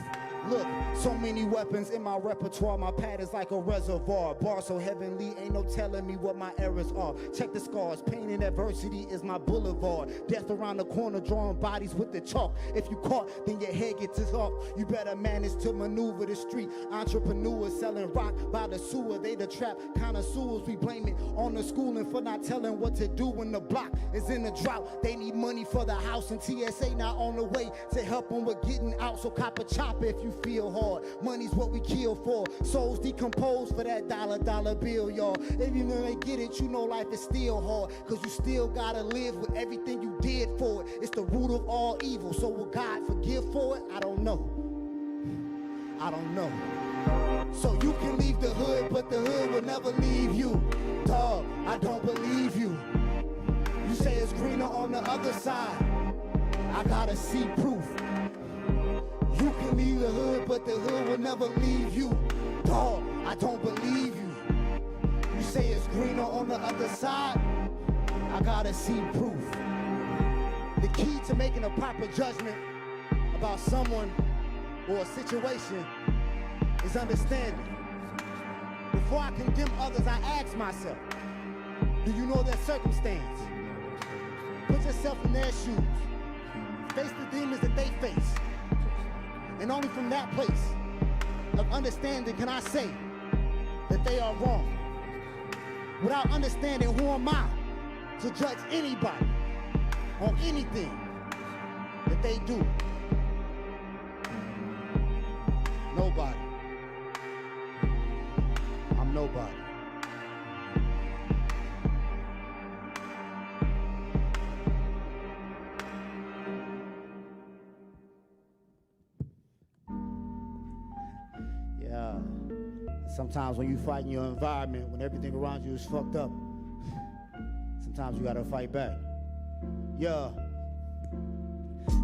Look, so many weapons in my repertoire. My pad is like a reservoir. Bar so heavenly, ain't no telling me what my errors are. Check the scars, pain and adversity is my boulevard. Death around the corner, drawing bodies with the chalk. If you caught, then your head gets off. You better manage to maneuver the street. Entrepreneurs selling rock by the sewer. They the trap connoisseurs. We blame it on the schooling for not telling what to do when the block is in a drought. They need money for the house, and TSA not on the way to help them with getting out. So cop a chopper if you feel hard. Money's what we kill for. Souls decompose for that dollar bill, y'all. Even when they get it, you know life is still hard, cause you still gotta live with everything you did for it. It's the root of all evil. So will God forgive for it? I don't know. I don't know. So you can leave the hood, but the hood will never leave you. Dog, I don't believe you. You say it's greener on the other side. I gotta see proof. You can leave the hood, but the hood will never leave you. Dog, I don't believe you. You say it's greener on the other side. I gotta see proof. The key to making a proper judgment about someone or a situation is understanding. Before I condemn others, I ask myself, do you know their circumstance? Put yourself in their shoes. Face the demons that they face. And only from that place of understanding can I say that they are wrong. Without understanding, who am I to judge anybody on anything that they do? Nobody. I'm nobody. Yeah. Sometimes when you fight in your environment, when everything around you is fucked up, sometimes you gotta fight back. Yeah.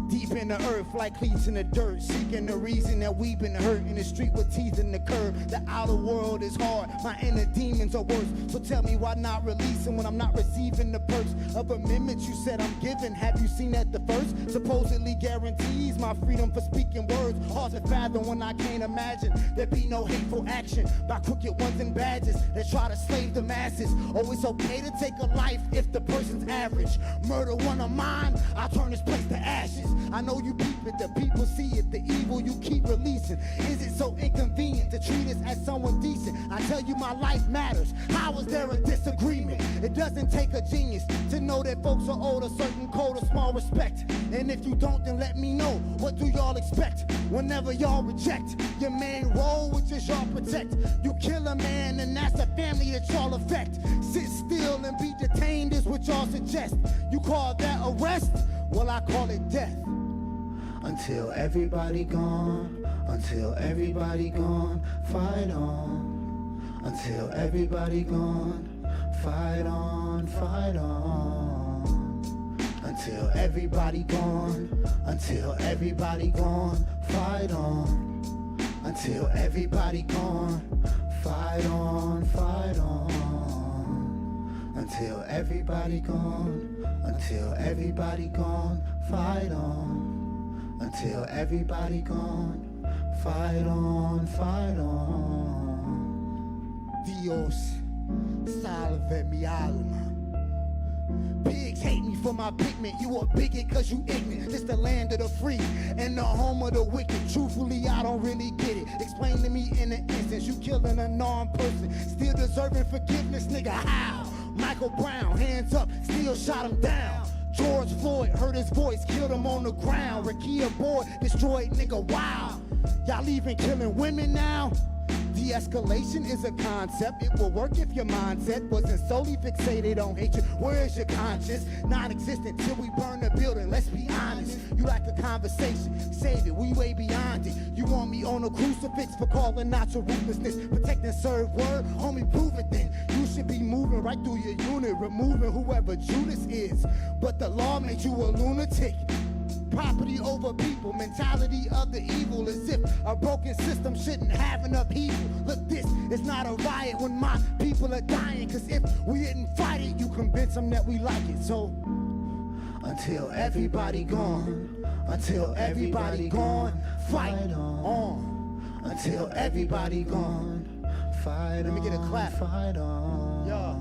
Deep in the earth, like cleats in the dirt, seeking the reason that we've been hurt in the street with teeth in the curb. The outer world is hard, my inner demons are worse. So tell me why not releasing when I'm not receiving the perks of amendments you said I'm giving. Have you seen that the first supposedly guarantees my freedom for speaking words? Hard to fathom when I can't imagine there be no hateful action by crooked ones and badges that try to slave the masses. Oh, it's okay to take a life if the person's average. Murder one of mine, I'll turn this place to ashes. I know you peep it, the people see it, the evil you keep releasing. Is it so inconvenient to treat us as someone decent? I tell you my life matters. How is there a disagreement? It doesn't take a genius to know that folks are owed a certain code of small respect. And if you don't, then let me know. What do y'all expect whenever y'all reject your main role, which is y'all protect? You kill a man and that's a family that y'all affect. Sit still and be detained is what y'all suggest. You call that arrest? Well, I call it death. Until everybody gone, until everybody gone, fight on. Until everybody gone, fight on, fight on. Until everybody gone, until everybody gone, fight on. Until everybody gone, fight on, fight on. Until everybody gone, until everybody gone, fight on. Until everybody gone, fight on, fight on. Dios, salve mi alma. Pigs hate me for my pigment. You a bigot cause you ignorant. This the land of the free and the home of the wicked. Truthfully, I don't really get it. Explain to me in an instance. You killing a non-person, still deserving forgiveness, nigga, how? Michael Brown, hands up, still shot him down. George Floyd heard his voice, killed him on the ground. Rakia Boyd destroyed, nigga, wow. Y'all even killing women now? De-escalation is a concept. It will work if your mindset wasn't solely fixated on hatred. Where is your conscience? Non-existent till we burn the building, let's be honest. You like a conversation, save it, we way beyond it. You want me on a crucifix for calling out your ruthlessness. Protect and serve word, homie, prove it then. You should be moving right through your unit, removing whoever Judas is. But the law made you a lunatic. Property over people, mentality of the evil, as if a broken system shouldn't have enough evil. Look, this is not a riot when my people are dying, cause if we didn't fight it, you convince them that we like it. So, until everybody gone, until everybody gone, fight on. Until everybody gone, fight on. Let me get a clap. Fight on. Yeah.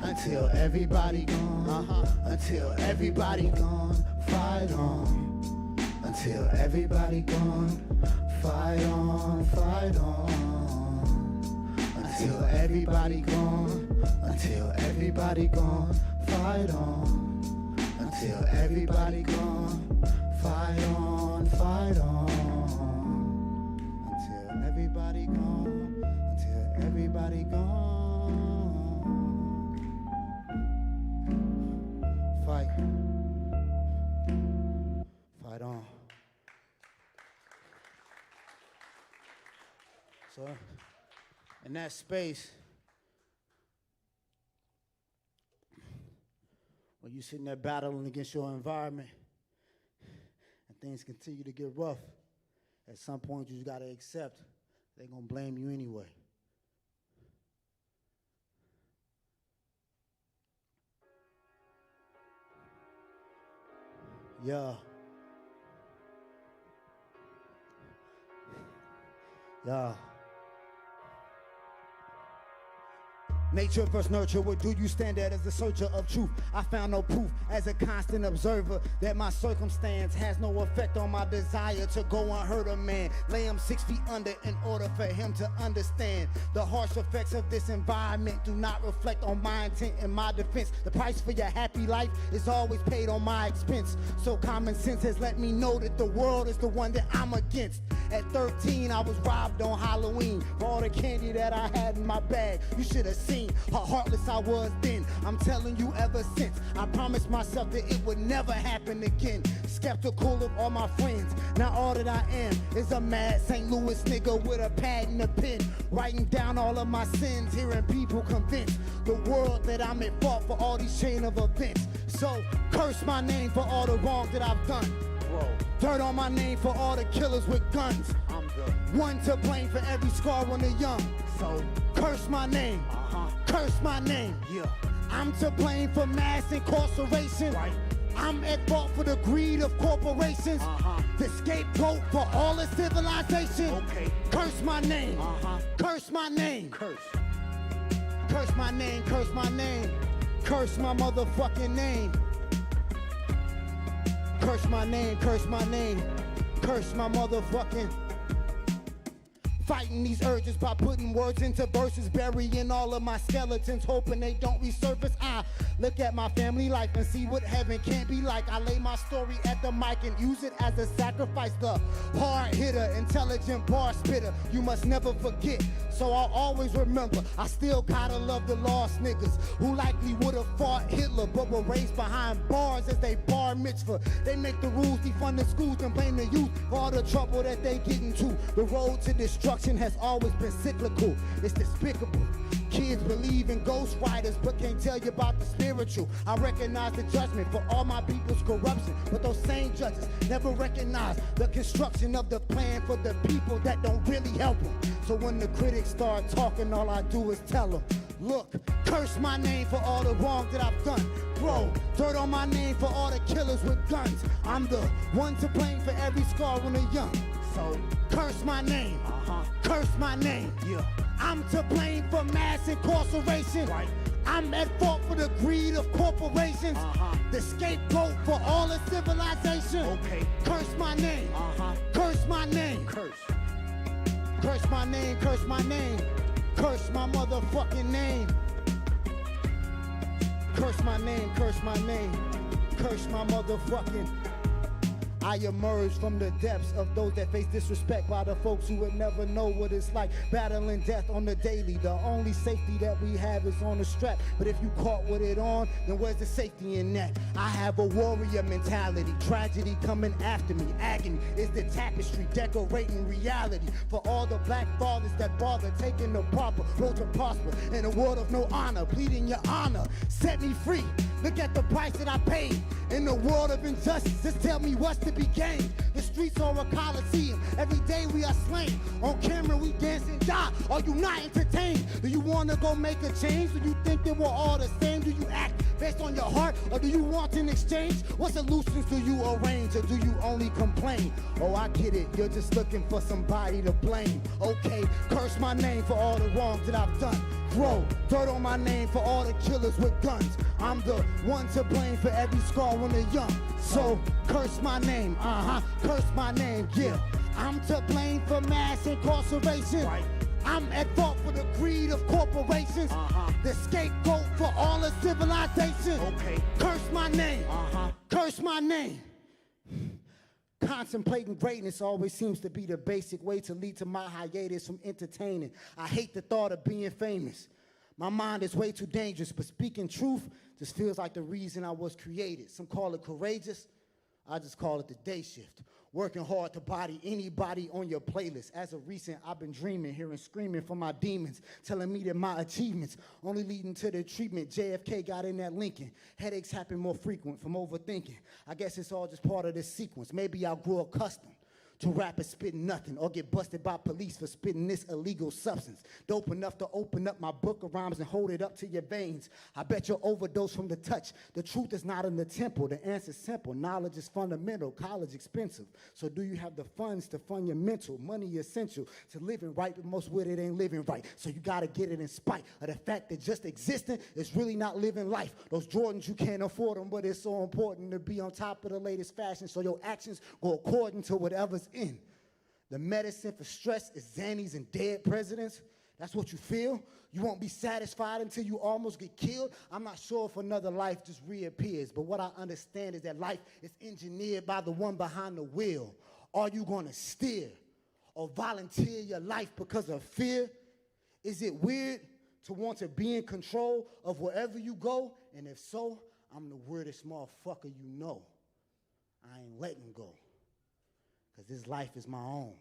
Until everybody gone, until everybody gone, fight on. Until everybody gone, fight on, fight on. Until everybody gone, until everybody gone, fight on. Until everybody gone, fight on, fight on. Until everybody gone, until everybody gone. Fight. Fight on. So, in that space, when you're sitting there battling against your environment and things continue to get rough, at some point you just gotta accept they're gonna blame you anyway. Yeah. Yeah. Nature versus nurture, what do you stand at as a searcher of truth? I found no proof as a constant observer that my circumstance has no effect on my desire to go and hurt a man. Lay him 6 feet under in order for him to understand. The harsh effects of this environment do not reflect on my intent and my defense. The price for your happy life is always paid on my expense. So common sense has let me know that the world is the one that I'm against. At 13, I was robbed on Halloween for all the candy that I had in my bag. You should have seen how heartless I was then. I'm telling you ever since, I promised myself that it would never happen again. Skeptical of all my friends, now all that I am is a mad St. Louis nigga with a pad and a pen, writing down all of my sins, hearing people convince the world that I'm at fault for all these chain of events. So curse my name for all the wrong that I've done. Whoa. Dirt on my name for all the killers with guns. I'm the one to blame for every scar on the young. So curse my name, curse my name. Yeah. I'm to blame for mass incarceration. Right. I'm at fault for the greed of corporations. The scapegoat for all of civilization. Okay. Curse my name, curse my name. Curse my name, curse my name. Curse my motherfucking name. Curse my name, curse my name. Curse my motherfucking. Fighting these urges by putting words into verses, burying all of my skeletons, hoping they don't resurface. I look at my family life and see what heaven can't be like. I lay my story at the mic and use it as a sacrifice. The hard hitter, intelligent bar spitter, you must never forget. So I'll always remember, I still gotta love the lost niggas who likely would've fought Hitler, but were raised behind bars as they bar mitzvah. They make the rules, defund the schools, and blame the youth for all the trouble that they get into. The road to destruction has always been cyclical. It's despicable. Kids believe in ghost riders but can't tell you about the spiritual. I recognize the judgment for all my people's corruption, but those same judges never recognize the construction of the plan for the people that don't really help them. So when the critics start talking, all I do is tell them, look, curse my name for all the wrong that I've done. Bro, dirt on my name for all the killers with guns. I'm the one to blame for every scar on the young. So curse my name, curse my name. Yeah. I'm to blame for mass incarceration. Right. I'm at fault for the greed of corporations. The scapegoat for all of civilization. Okay. Curse my name, curse my name. Curse my name, curse my name. Curse my motherfucking name. Curse my name, curse my name. Curse my motherfucking. I emerge from the depths of those that face disrespect by the folks who would never know what it's like battling death on the daily. The only safety that we have is on the strap, but if you caught with it on, then where's the safety in that? I have a warrior mentality, tragedy coming after me. Agony is the tapestry decorating reality for all the black fathers that bother taking the proper road to prosper in a world of no honor, pleading your honor. Set me free. Look at the price that I paid in the world of injustice. Just tell me what's to be gained. The streets are a coliseum. Every day we are slain. On camera we dance and die. Are you not entertained? Do you want to go make a change? Do you think that we're all the same? Do you act based on your heart, or do you want an exchange? What solutions do you arrange, or do you only complain? Oh, I get it. You're just looking for somebody to blame. Okay, curse my name for all the wrongs that I've done. Throw dirt on my name for all the killers with guns. I'm the one to blame for every scar on the young. So curse my name, curse my name, yeah. I'm to blame for mass incarceration. Right. I'm at fault for the greed of corporations. The scapegoat for all of civilization. Okay. Curse my name, curse my name. Contemplating greatness always seems to be the basic way to lead to my hiatus from entertaining. I hate the thought of being famous. My mind is way too dangerous, but speaking truth just feels like the reason I was created. Some call it courageous. I just call it the day shift. Working hard to body anybody on your playlist. As of recent, I've been dreaming, hearing screaming from my demons, telling me that my achievements only leading to the treatment JFK got in that Lincoln. Headaches happen more frequent from overthinking. I guess it's all just part of this sequence. Maybe I grew accustomed to rap and spit nothing, or get busted by police for spitting this illegal substance. Dope enough to open up my book of rhymes and hold it up to your veins. I bet you'll overdose from the touch. The truth is not in the temple. The answer's simple. Knowledge is fundamental. College expensive. So do you have the funds to fund your mental? Money essential to living right, but most with it ain't living right. So you gotta get it in spite of the fact that just existing is really not living life. Those Jordans, you can't afford them, but it's so important to be on top of the latest fashion so your actions go according to whatever's in. The medicine for stress is Xannies and dead presidents. That's what you feel? You won't be satisfied until you almost get killed? I'm not sure if another life just reappears, but what I understand is that life is engineered by the one behind the wheel. Are you gonna steer or volunteer your life because of fear? Is it weird to want to be in control of wherever you go? And if so, I'm the weirdest motherfucker you know. I ain't letting go, because this life is my own.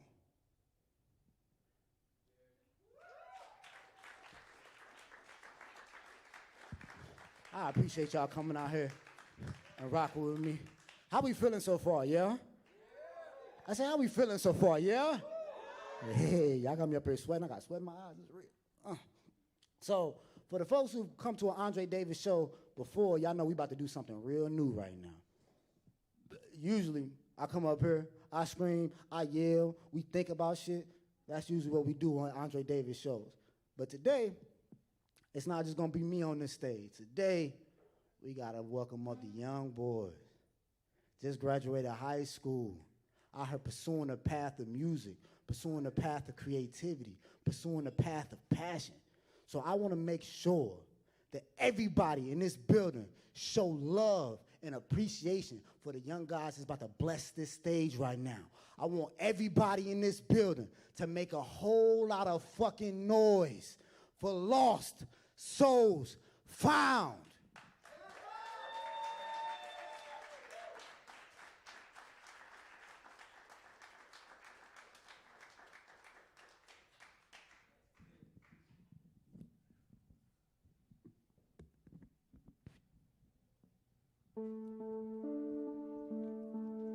I appreciate y'all coming out here and rocking with me. How we feeling so far, yeah? I said, how we feeling so far, yeah? Hey, y'all got me up here sweating. I got sweat in my eyes, it's real. So, for the folks who've come to an Andre Davis show before, y'all know we about to do something real new right now. Usually, I come up here, I scream, I yell, we think about shit. That's usually what we do on Andre Davis shows. But today, it's not just gonna be me on this stage. Today, we gotta welcome up the young boys. Just graduated high school. Out here pursuing the path of music, pursuing the path of creativity, pursuing the path of passion. So I wanna make sure that everybody in this building show love and appreciation for the young guys that's about to bless this stage right now. I want everybody in this building to make a whole lot of fucking noise for Lost Souls Found.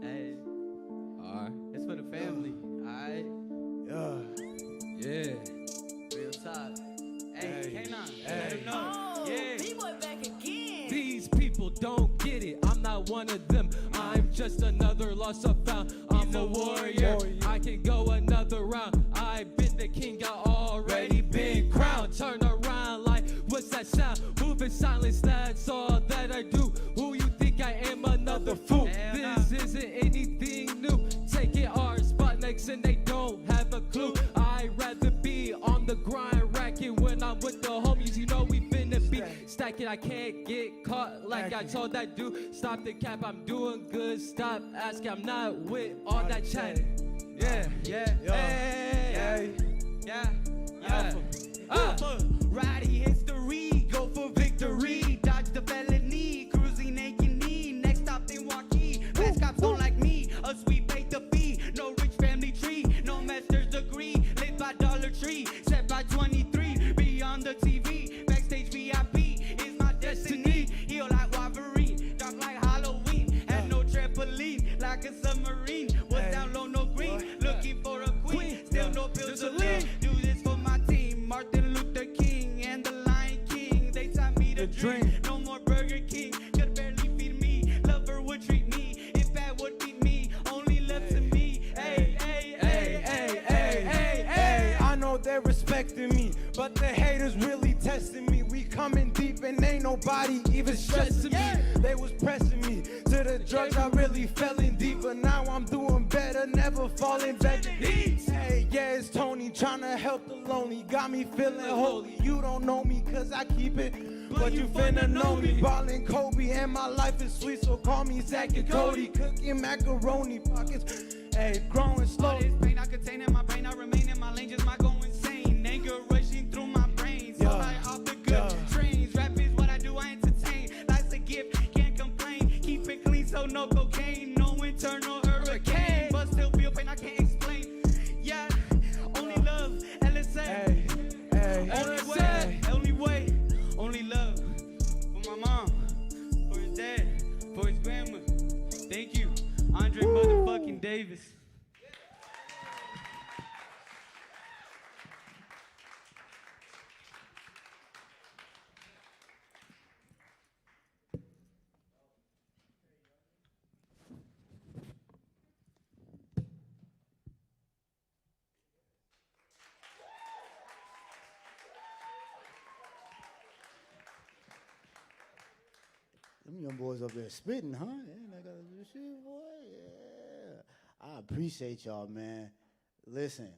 Hey, it's for the family, alright? Yeah. Real talk. Hey, K9, let him know. Yeah. B-boy back again. These people don't get it. I'm not one of them. I'm just another lost or found. I'm a warrior. I can go another round. I've been the king. I already been crowned. Turn around like, what's that sound? Moving silence, that's all that I do. Who you think I am? Another fool. This isn't anything new. Take it our spot next and they don't have a clue. I'd rather be on the grind, racking when I'm with the homies. You know we finna be stacking. I can't get caught like I told that dude. Stop the cap, I'm doing good. Stop asking, I'm not with all that chatting. Yeah, Roddy history, go for victory. Dodge the felony, cruising naked knee. Next stop in Waukee. Best cops don't like me. A sweet pay the fee. No rich family tree. No master's degree. Live by Dollar Tree. Set by 23. Beyond the TV. Backstage VIP is my destiny. Heal like Wolverine. Dark like Halloween. Had no trampoline. Like a submarine. Was down low, no green. Looking for a queen. Still no pills to lean. Do this for my team. Martin Luther King and the Lion King. They taught me to dream. No more Burger King. Could barely feed me. Lover would treat me. If bad would beat me. Only love to me. Hey, hey, hey, hey, hey, hey, hey. I know they're respecting me, but the haters really testing me. We coming deep and ain't nobody even stressing me. They was pressing me to the drugs, I really fell in deep, but now I'm doing better, never falling back to these. Hey, yeah, it's Tony trying to help the lonely, got me feeling holy. You don't know me cause I keep it, but you finna know me. Ballin' Kobe and my life is sweet, so call me Zach and Cody. Cooking macaroni pockets, hey, growing slow. All this pain I contain in my brain, I remain in my lane, just might go insane. Anger rushing through my brain, so I off the good trains. Rap is what I do, I entertain. Life's a gift, can't complain. Keep it clean, so no cocaine, no internal hurricane. But still feel pain, I can't explain. Yeah, only love, LSA. Only way, only love. For my mom, for his dad, for his grandma. Thank you, Andre motherfucking Davis. Them young boys up there spitting, huh? Yeah, they got this shit, boy. Yeah. I appreciate y'all, man. Listen,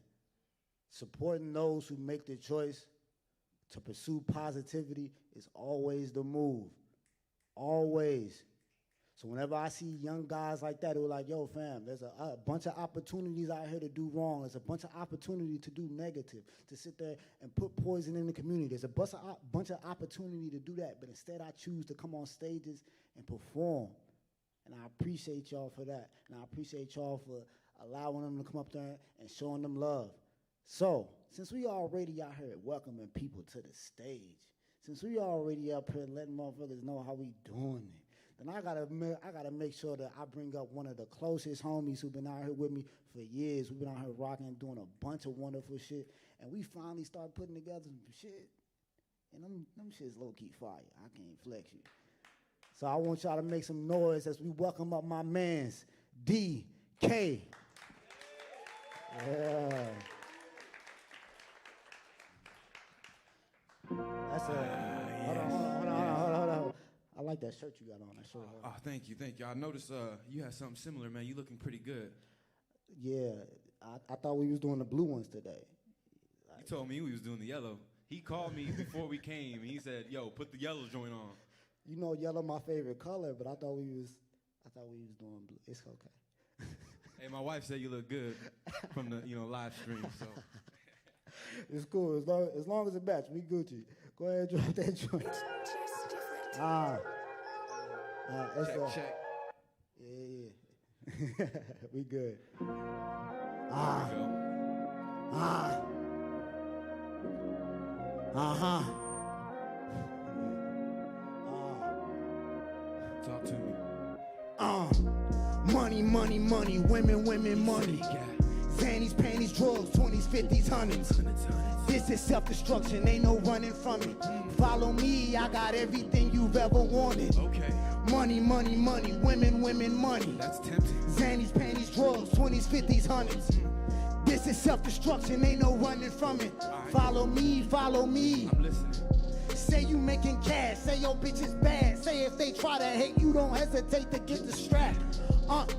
supporting those who make the choice to pursue positivity is always the move. Always. So whenever I see young guys like that who are like, yo, fam, there's a bunch of opportunities out here to do wrong. There's a bunch of opportunity to do negative, to sit there and put poison in the community. There's a bunch of opportunity to do that, but instead I choose to come on stages and perform. And I appreciate y'all for that. And I appreciate y'all for allowing them to come up there and showing them love. So, since we already out here welcoming people to the stage, since we already up here letting motherfuckers know how we doing it, then I gotta make sure that I bring up one of the closest homies who've been out here with me for years. We've been out here rocking, doing a bunch of wonderful shit, and we finally start putting together some shit, and them shit's low-key fire. I can't flex you. So I want y'all to make some noise as we welcome up my mans, DK. Yeah. That's hold on. I like that shirt you got on. That shirt. Oh, thank you. I noticed you had something similar, man. You looking pretty good. Yeah, I thought we was doing the blue ones today. He told me we was doing the yellow. He called me before we came, and he said, "Yo, put the yellow joint on." You know, yellow my favorite color, but I thought we was doing blue. It's okay. Hey, my wife said you look good from the live stream. So it's cool as long as it match. We Gucci. Go ahead, and drop that joint. Check. Yeah. We good. Talk to me. Money, women, money. Fannies, panties, drugs, 20s, 50s, 100s. This is self-destruction, ain't no running from it. Follow me, I got everything you've ever wanted. Okay. Money, women, money. That's tempting. Fannies, panties, drugs, 20s, 50s, 100s. This is self-destruction, ain't no running from it. Right. Follow me. I'm listening. Say you making cash, say your bitch is bad. Say if they try to hate you, don't hesitate to get the strap.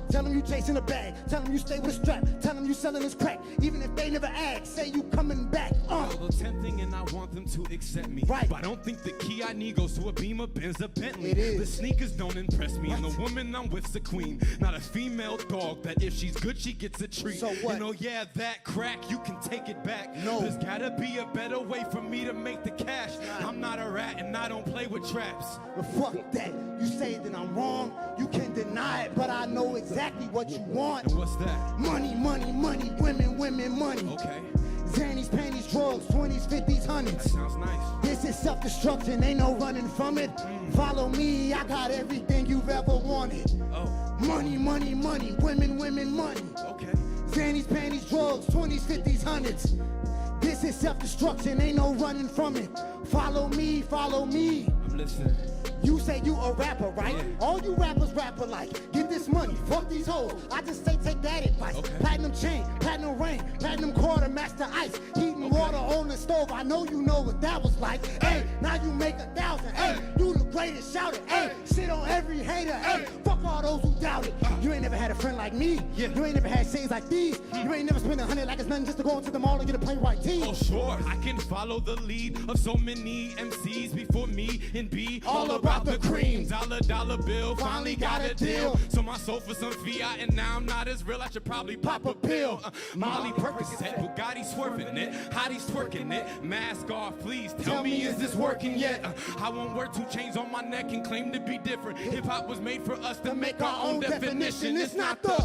Tell them you chasing a bag, tell them you stay with a strap, tell them you selling this crack, even if they never ask, say you coming back. A little tempting and I want them to accept me. Right. But I don't think the key I need goes to a Beamer, Benz, or Bentley. It is. The sneakers don't impress me, and the woman I'm with's a queen. Not a female dog that if she's good, she gets a treat. So what? And oh yeah, that crack, you can take it back. No. There's gotta be a better way for me to make the cash. I'm not a rat and I don't play with traps. But fuck that, you say that I'm wrong, you can deny it, but I know exactly what you want. And what's that? Money, women, money. Okay. Zannies, panties, drugs, 20s, 50s, That 100s. sounds nice. This is self-destruction, ain't no running from it. Follow me, I got everything you've ever wanted. Oh. Money, women, money. Okay. Zannies, panties, drugs, 20s, 50s, 100s. This is self-destruction, ain't no running from it. Follow me. I'm listening. You say you a rapper, right? Yeah. All you rappers rap alike. Get this money, fuck these hoes. I just say take that advice. Okay. Platinum chain, platinum ring, platinum quarter, master ice. Heating water on the stove, I know you know what that was like. Hey, now you make 1,000. Hey, you the greatest, shout it. Hey, shit on every hater. Hey, fuck all those who doubt it. You ain't never had a friend like me. Yeah. You ain't never had shades like these. You ain't never spent 100 like it's nothing just to go into the mall and get a plain-white tee. Oh sure, I can follow the lead of so many MCs before me and be all about the cream. Dollar bill, finally got a deal. So my soul for some fiat and now I'm not as real. I should probably pop a pill. Molly Percocet, Bugatti swerving it, Hottie twerking it. Mask off, please tell me, is this working yet? I won't wear 2 chains on my neck and claim to be different. Hip hop was made for us to make our own definition. It's not the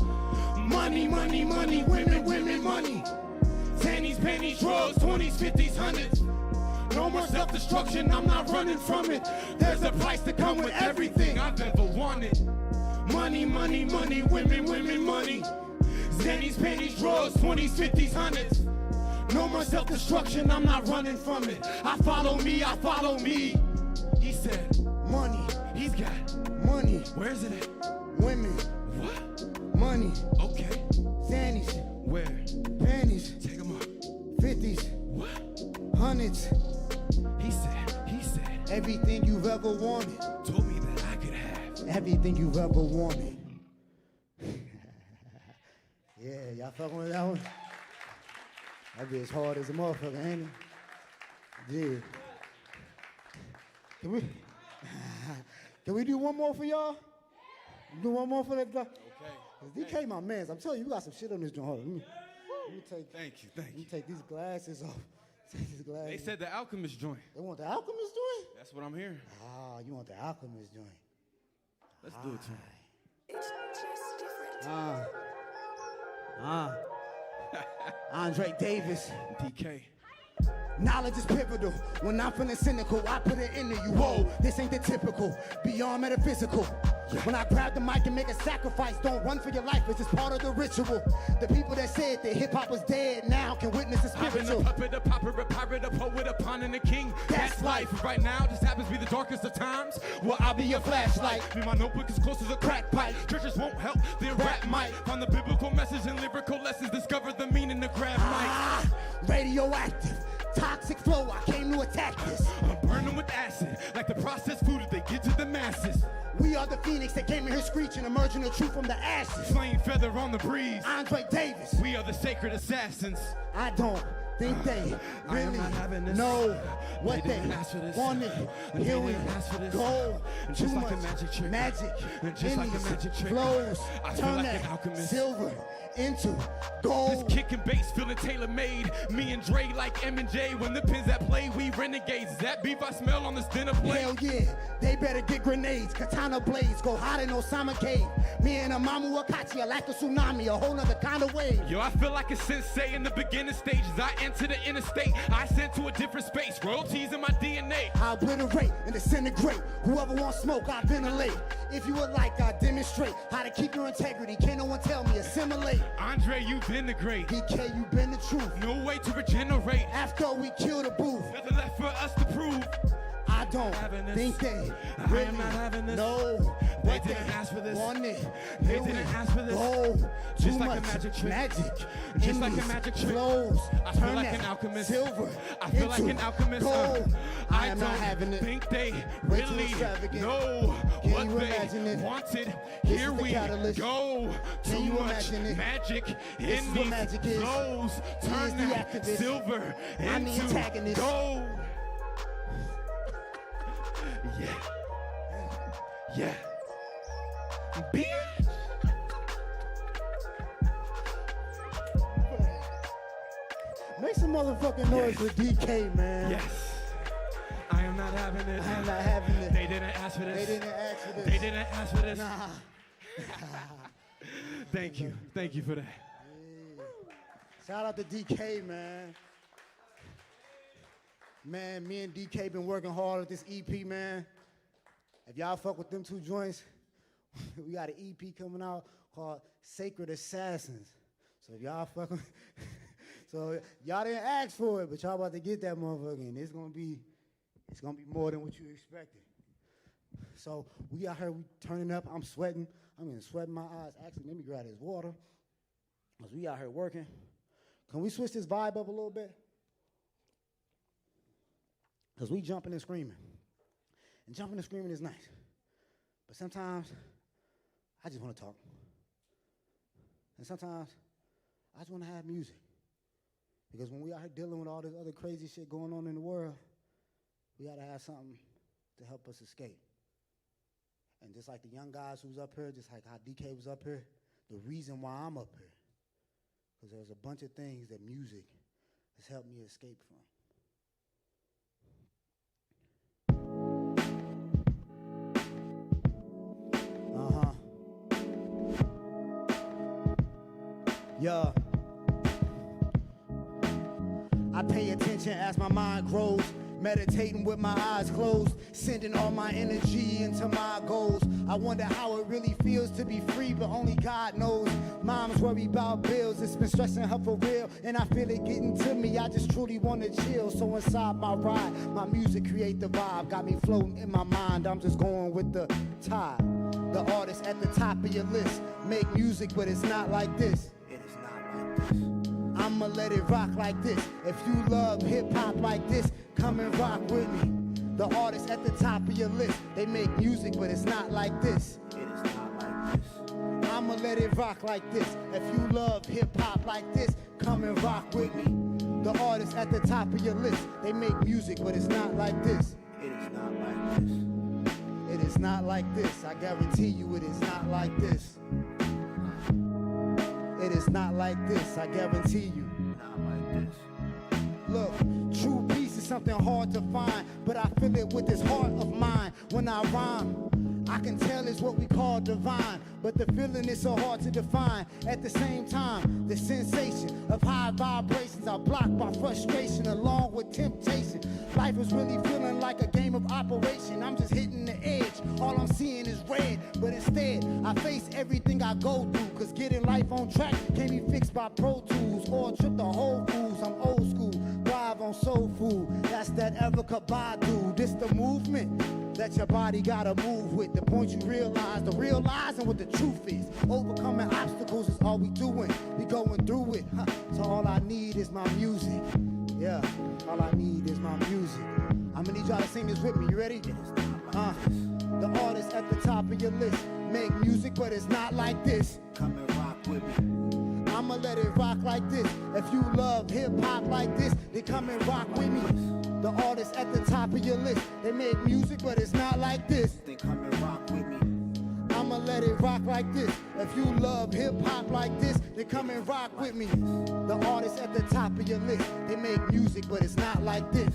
money, women, money. Fannies, panties, drugs, 20s, 50s, 100s. No more self-destruction, I'm not running from it. There's a price to come with everything I've ever wanted. Money, women, money. Zannies, panties, drugs, 20s, 50s, 100s. No more self-destruction, I'm not running from it. I follow me. He said, Money, he's got money, where's it at? women, What? money. Okay. Zannies, Where? panties, Take him up. 50s, What? 100s. He said, Everything you've ever wanted. told me that I could have. everything you've ever wanted. Yeah, y'all fucking with that one? That be as hard as a motherfucker, ain't it? Yeah. Can we do one more for y'all? Do one more for that guy? Okay. DK, my man. I'm telling you, we got some shit on this joint. Hold on. Let me take. Thank you. Let me take these glasses off. Take these glasses. They said the Alchemist joint. They want the Alchemist joint? That's what I'm hearing. Ah, you want the Alchemist joint? Let's do it to him. Andre Davis. DK. Knowledge is pivotal. When I'm feeling cynical, I put it into you. Whoa, this ain't the typical, beyond metaphysical. When I grab the mic and make a sacrifice, don't run for your life, it's just part of the ritual. The people that said that hip-hop was dead now can witness the I've been spiritual. a puppet, a pauper, a pirate, a poet, a pawn, and a king. That's life. Right now just happens to be the darkest of times. Well, I'll be your flashlight. Me, my notebook is close as a crack pipe. Churches won't help, then rap might. Find the biblical message and lyrical lessons. Discover the meaning to grab mic. Radioactive, toxic flow, I came to attack this. I'm burning with acid, like the processed food that they get to the masses. We are the phoenix that came in here screeching, emerging the truth from the ashes. Flame feather on the breeze. Andre Davis. We are the sacred assassins. I don't think they really know what they wanted. Here we go. Too Just like a much magic trick. magic Just in like a these magic trick. flows. I feel Turn like that an alchemist. silver into This gold. kick and bass feeling tailor-made. Me and Dre like M&J. When the pins that play, we renegades. Is that beef I smell on this dinner plate? Hell yeah, they better get grenades. Katana blades go hot in Osama Cave. Me and Amamu Akachi are like a tsunami, a whole nother kind of wave. Yo, I feel like a sensei in the beginning stages. I enter the interstate. I sent to a different space. Royalties in my DNA. I obliterate and disintegrate. Whoever wants smoke, I ventilate. If you would like, I demonstrate how to keep your integrity. Can't no one tell me, assimilate. Andre, you've been the great. DK, you been the truth. No way to regenerate. After we kill the booth, Nothing left for us to prove. I don't Having this. think they I really am not having this. know They what didn't ask for this. wanted. They Here we didn't ask for this. go. Just Too like a much magic trick. magic Just in like a these magic trick. flows. I feel Turn like that an alchemist. silver I feel like into an alchemist. gold. I am don't not having it. think they Way too really extravagant. know Can what you they imagine it? wanted. This Here is the we catalyst. go. Can Too you much imagine it? magic This in is what these magic is. flows. He Turn is the that activist. silver I'm the into antagonist. gold. Yeah. Yeah. Bitch. Make some motherfucking noise for DK, man. Yes. I am not having it. I am not having it. They didn't ask for this. They didn't ask for this. They didn't ask for this. Nah. Thank you. Thank you for that. Shout out to DK, man. Man, me and DK been working hard at this EP, man. If y'all fuck with them two joints, we got an EP coming out called Sacred Assassins. So if y'all fucking, so y'all didn't ask for it, but y'all about to get that motherfucker, and it's gonna be more than what you expected. So we out here, we turning up. I'm sweating. I'm getting sweat in my eyes. Actually, let me grab this water, cause we out here working. Can we switch this vibe up a little bit? Because we jumping and screaming. And jumping and screaming is nice. But sometimes, I just want to talk. And sometimes, I just want to have music. Because when we out here dealing with all this other crazy shit going on in the world, we got to have something to help us escape. And just like the young guys who's up here, just like how DK was up here, the reason why I'm up here, because there's a bunch of things that music has helped me escape from. Yeah. I pay attention as my mind grows, meditating with my eyes closed, sending all my energy into my goals. I wonder how it really feels to be free, but only God knows. Mom's worried about bills, it's been stressing her for real, and I feel it getting to me. I just truly want to chill, so inside my ride, my music create the vibe, got me floating in my mind. I'm just going with the tide. The artist at the top of your list make music, but it's not like this. It is not like this. I'ma let it rock like this. If you love hip hop like this, come and rock with me. The artists at the top of your list, they make music, but it's not like this. It is not like this. I'ma let it rock like this. If you love hip hop like this, come and rock with me. The artists at the top of your list, they make music, but it's not like this. It is not like this. It is not like this. I guarantee you it is not like this. It is not like this. I guarantee you. Not like this. Look, true peace is something hard to find, but I feel it with this heart of mine. When I rhyme, I can tell it's what we call divine, but the feeling is so hard to define. At the same time, the sensation of high vibrations are blocked by frustration along with temptation. Life is really feeling like a game of operation. I'm just hitting the edge, all I'm seeing is red. But instead, I face everything I go through, cause getting life on track can't be fixed by Pro Tools or a trip to Whole Foods. I'm old school, thrive on soul food. That's that Erica Badu. This the movement that your body gotta move with. The point you realize, the realizing what the truth is. Overcoming obstacles is all we doing. We going through it, so all I need is my music. Yeah, all I need is my music. I'ma need y'all to sing this with me, you ready? The artists at the top of your list make music, but it's not like this. Come and rock with me. I'ma let it rock like this. If you love hip hop like this, then come and rock with me. The artists at the top of your list, they make music, but it's not like this. Then come and rock with me. I'ma let it rock like this. If you love hip hop like this, then come and rock with me. The artists at the top of your list, they make music, but it's not like this.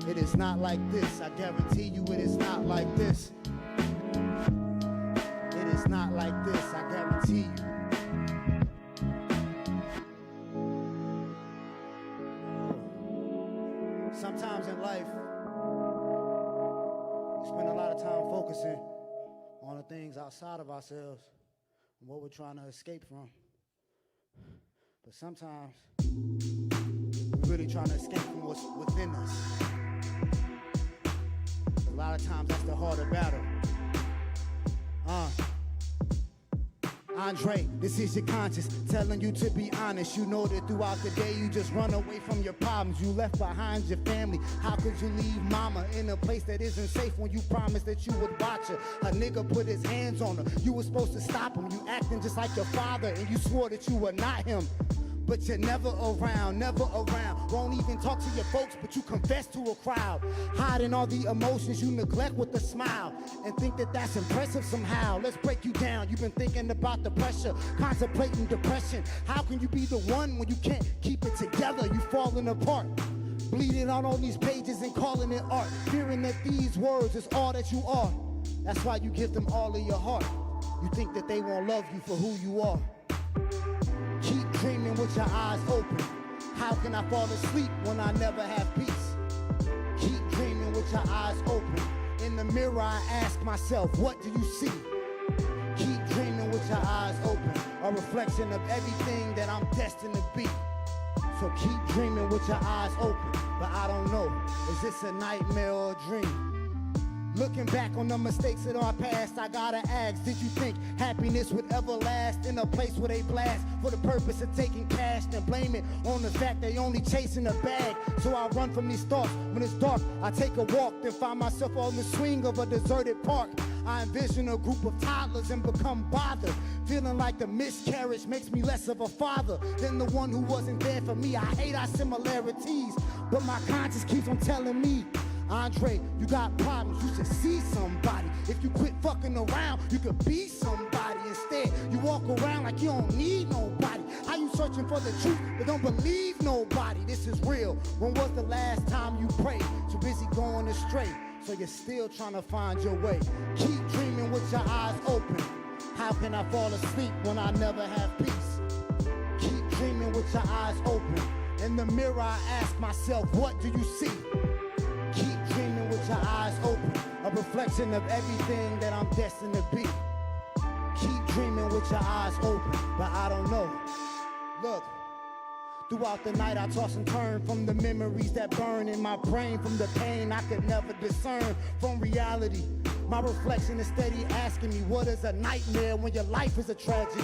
It is not like this. I guarantee you it is not like this. It is not like this. I guarantee you. Sometimes in life, we spend a lot of time focusing on the things outside of ourselves and what we're trying to escape from. But sometimes, we're really trying to escape from what's within us. A lot of times, that's the harder battle. Andre, this is your conscience telling you to be honest. You know that throughout the day you just run away from your problems. You left behind your family. How could you leave mama in a place that isn't safe when you promised that you would watch her? A nigga put his hands on her. You were supposed to stop him. You acting just like your father and you swore that you were not him. But you're never around, never around. Won't even talk to your folks, but you confess to a crowd. Hiding all the emotions you neglect with a smile and think that that's impressive somehow. Let's break you down. You've been thinking about the pressure, contemplating depression. How can you be the one when you can't keep it together? You falling apart, bleeding out on these pages and calling it art, fearing that these words is all that you are. That's why you give them all of your heart. You think that they won't love you for who you are. Keep dreaming with your eyes open. How can I fall asleep when I never have peace? Keep dreaming with your eyes open. In the mirror I ask myself, what do you see? Keep dreaming with your eyes open. A reflection of everything that I'm destined to be. So keep dreaming with your eyes open. But I don't know, is this a nightmare or a dream? Looking back on the mistakes of our past, I gotta ask, did you think happiness would ever last in a place where they blast for the purpose of taking cash and blame it on the fact they only chasing a bag? So I run from these thoughts. When it's dark, I take a walk, then find myself on the swing of a deserted park. I envision a group of toddlers and become bothered, feeling like the miscarriage makes me less of a father than the one who wasn't there for me. I hate our similarities, but my conscience keeps on telling me, Andre, you got problems, you should see somebody. If you quit fucking around, you could be somebody. Instead, you walk around like you don't need nobody. How you searching for the truth but don't believe nobody? This is real. When was the last time you prayed? Too busy going astray, so you're still trying to find your way. Keep dreaming with your eyes open. How can I fall asleep when I never have peace? Keep dreaming with your eyes open. In the mirror I ask myself, what do you see? Keep dreaming with your eyes open. A reflection of everything that I'm destined to be. Keep dreaming with your eyes open. But I don't know. Look, throughout the night I toss and turn from the memories that burn in my brain, from the pain I could never discern from reality. My reflection is steady asking me, what is a nightmare when your life is a tragedy?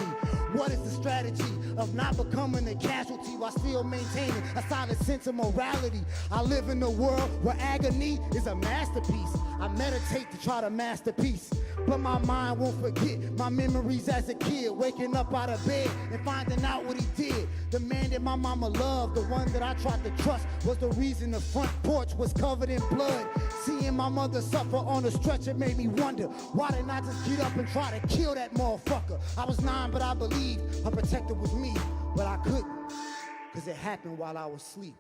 What is the strategy of not becoming a casualty while still maintaining a solid sense of morality? I live in a world where agony is a masterpiece. I meditate to try to master peace, but my mind won't forget my memories as a kid, waking up out of bed and finding out what he did. The man that my mama loved, the one that I tried to trust, was the reason the front porch was covered in blood. Seeing my mother suffer on a stretcher made me wonder, why didn't I just get up and try to kill that motherfucker? I was 9, but I believed her protector was me, but I couldn't, cause it happened while I was asleep.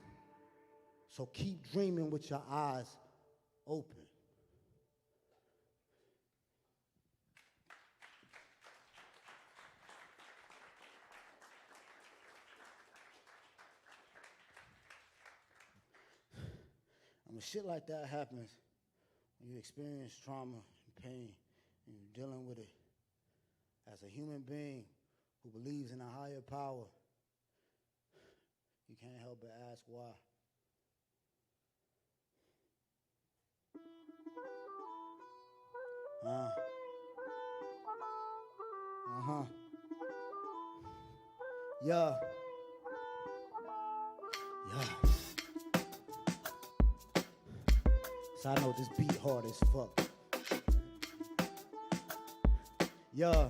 So keep dreaming with your eyes open. And when shit like that happens, when you experience trauma and pain, and you're dealing with it as a human being who believes in a higher power, you can't help but ask why. Yeah. So I know this beat hard as fuck. Yeah.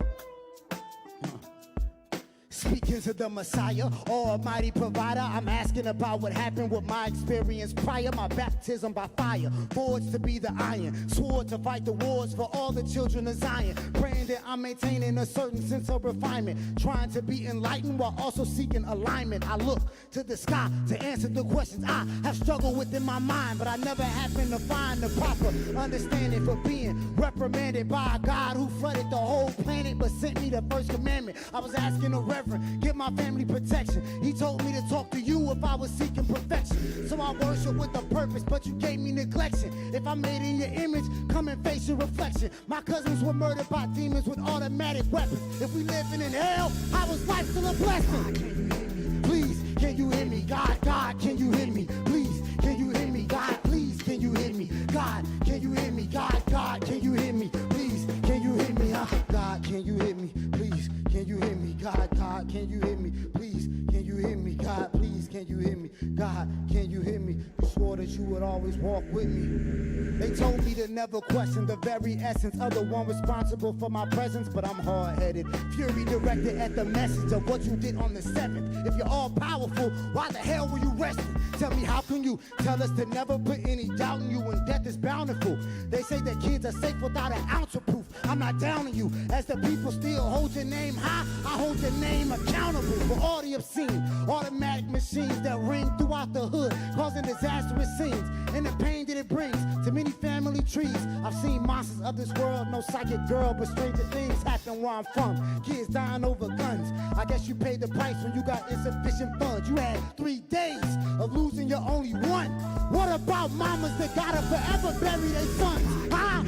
Speaking to the Messiah, Almighty Provider, I'm asking about what happened with my experience prior, my baptism by fire, forged to be the iron, sword to fight the wars for all the children of Zion, praying that I'm maintaining a certain sense of refinement, trying to be enlightened while also seeking alignment. I look to the sky to answer the questions I have struggled with in my mind, but I never happened to find the proper understanding for being reprimanded by a God who flooded the whole planet but sent me the first commandment. I was asking a reverend, give my family protection. He told me to talk to you if I was seeking perfection. So I worship with a purpose, but you gave me neglection. If I made in your image, come and face your reflection. My cousins were murdered by demons with automatic weapons. If we living in hell, how was life still a blessing? Please, can you hear me? God, God, can you hear me? Please, can you hear me? God, please, can you hear me? God, can you hear me? God, God, can you hear me? Please, can you hear me? God, can you hear me? Please, can you hear me? God, God, can you hear me? Please, can you hear me? God, please, can you hear me? God, can you hear me? You swore that you would always walk with me. They told me to never question the very essence of the one responsible for my presence, but I'm hard-headed. Fury directed at the message of what you did on the 7th. If you're all-powerful, why the hell were you resting? Tell me, how can you tell us to never put any doubt in you when death is bountiful? They say that kids are safe without an ounce of proof. I'm not down on you. As the people still hold your name high, I hold your name accountable for all the obscene automatic machines that ring throughout the hood, causing disastrous scenes and the pain that it brings to many family trees. I've seen monsters of this world, no psychic girl, but stranger things happen where I'm from. Kids dying over guns. I guess you paid the price when you got insufficient funds. You had 3 days of losing your only one. What about mamas that gotta forever bury their sons? Ah,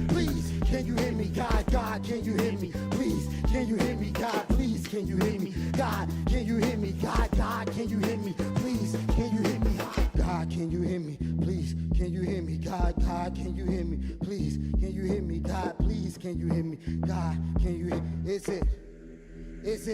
please, can you hear me? God, God, can you hear me? Please, can you hear me? God, please, can you hear me? God, can you hear me? God, God, can you hear me? Please, can you hear me? God, can you hear me? Please, can you hear me? God, God, can you hear me? Please, can you hear me? God, please, can you hear me? God, can you hear me? Is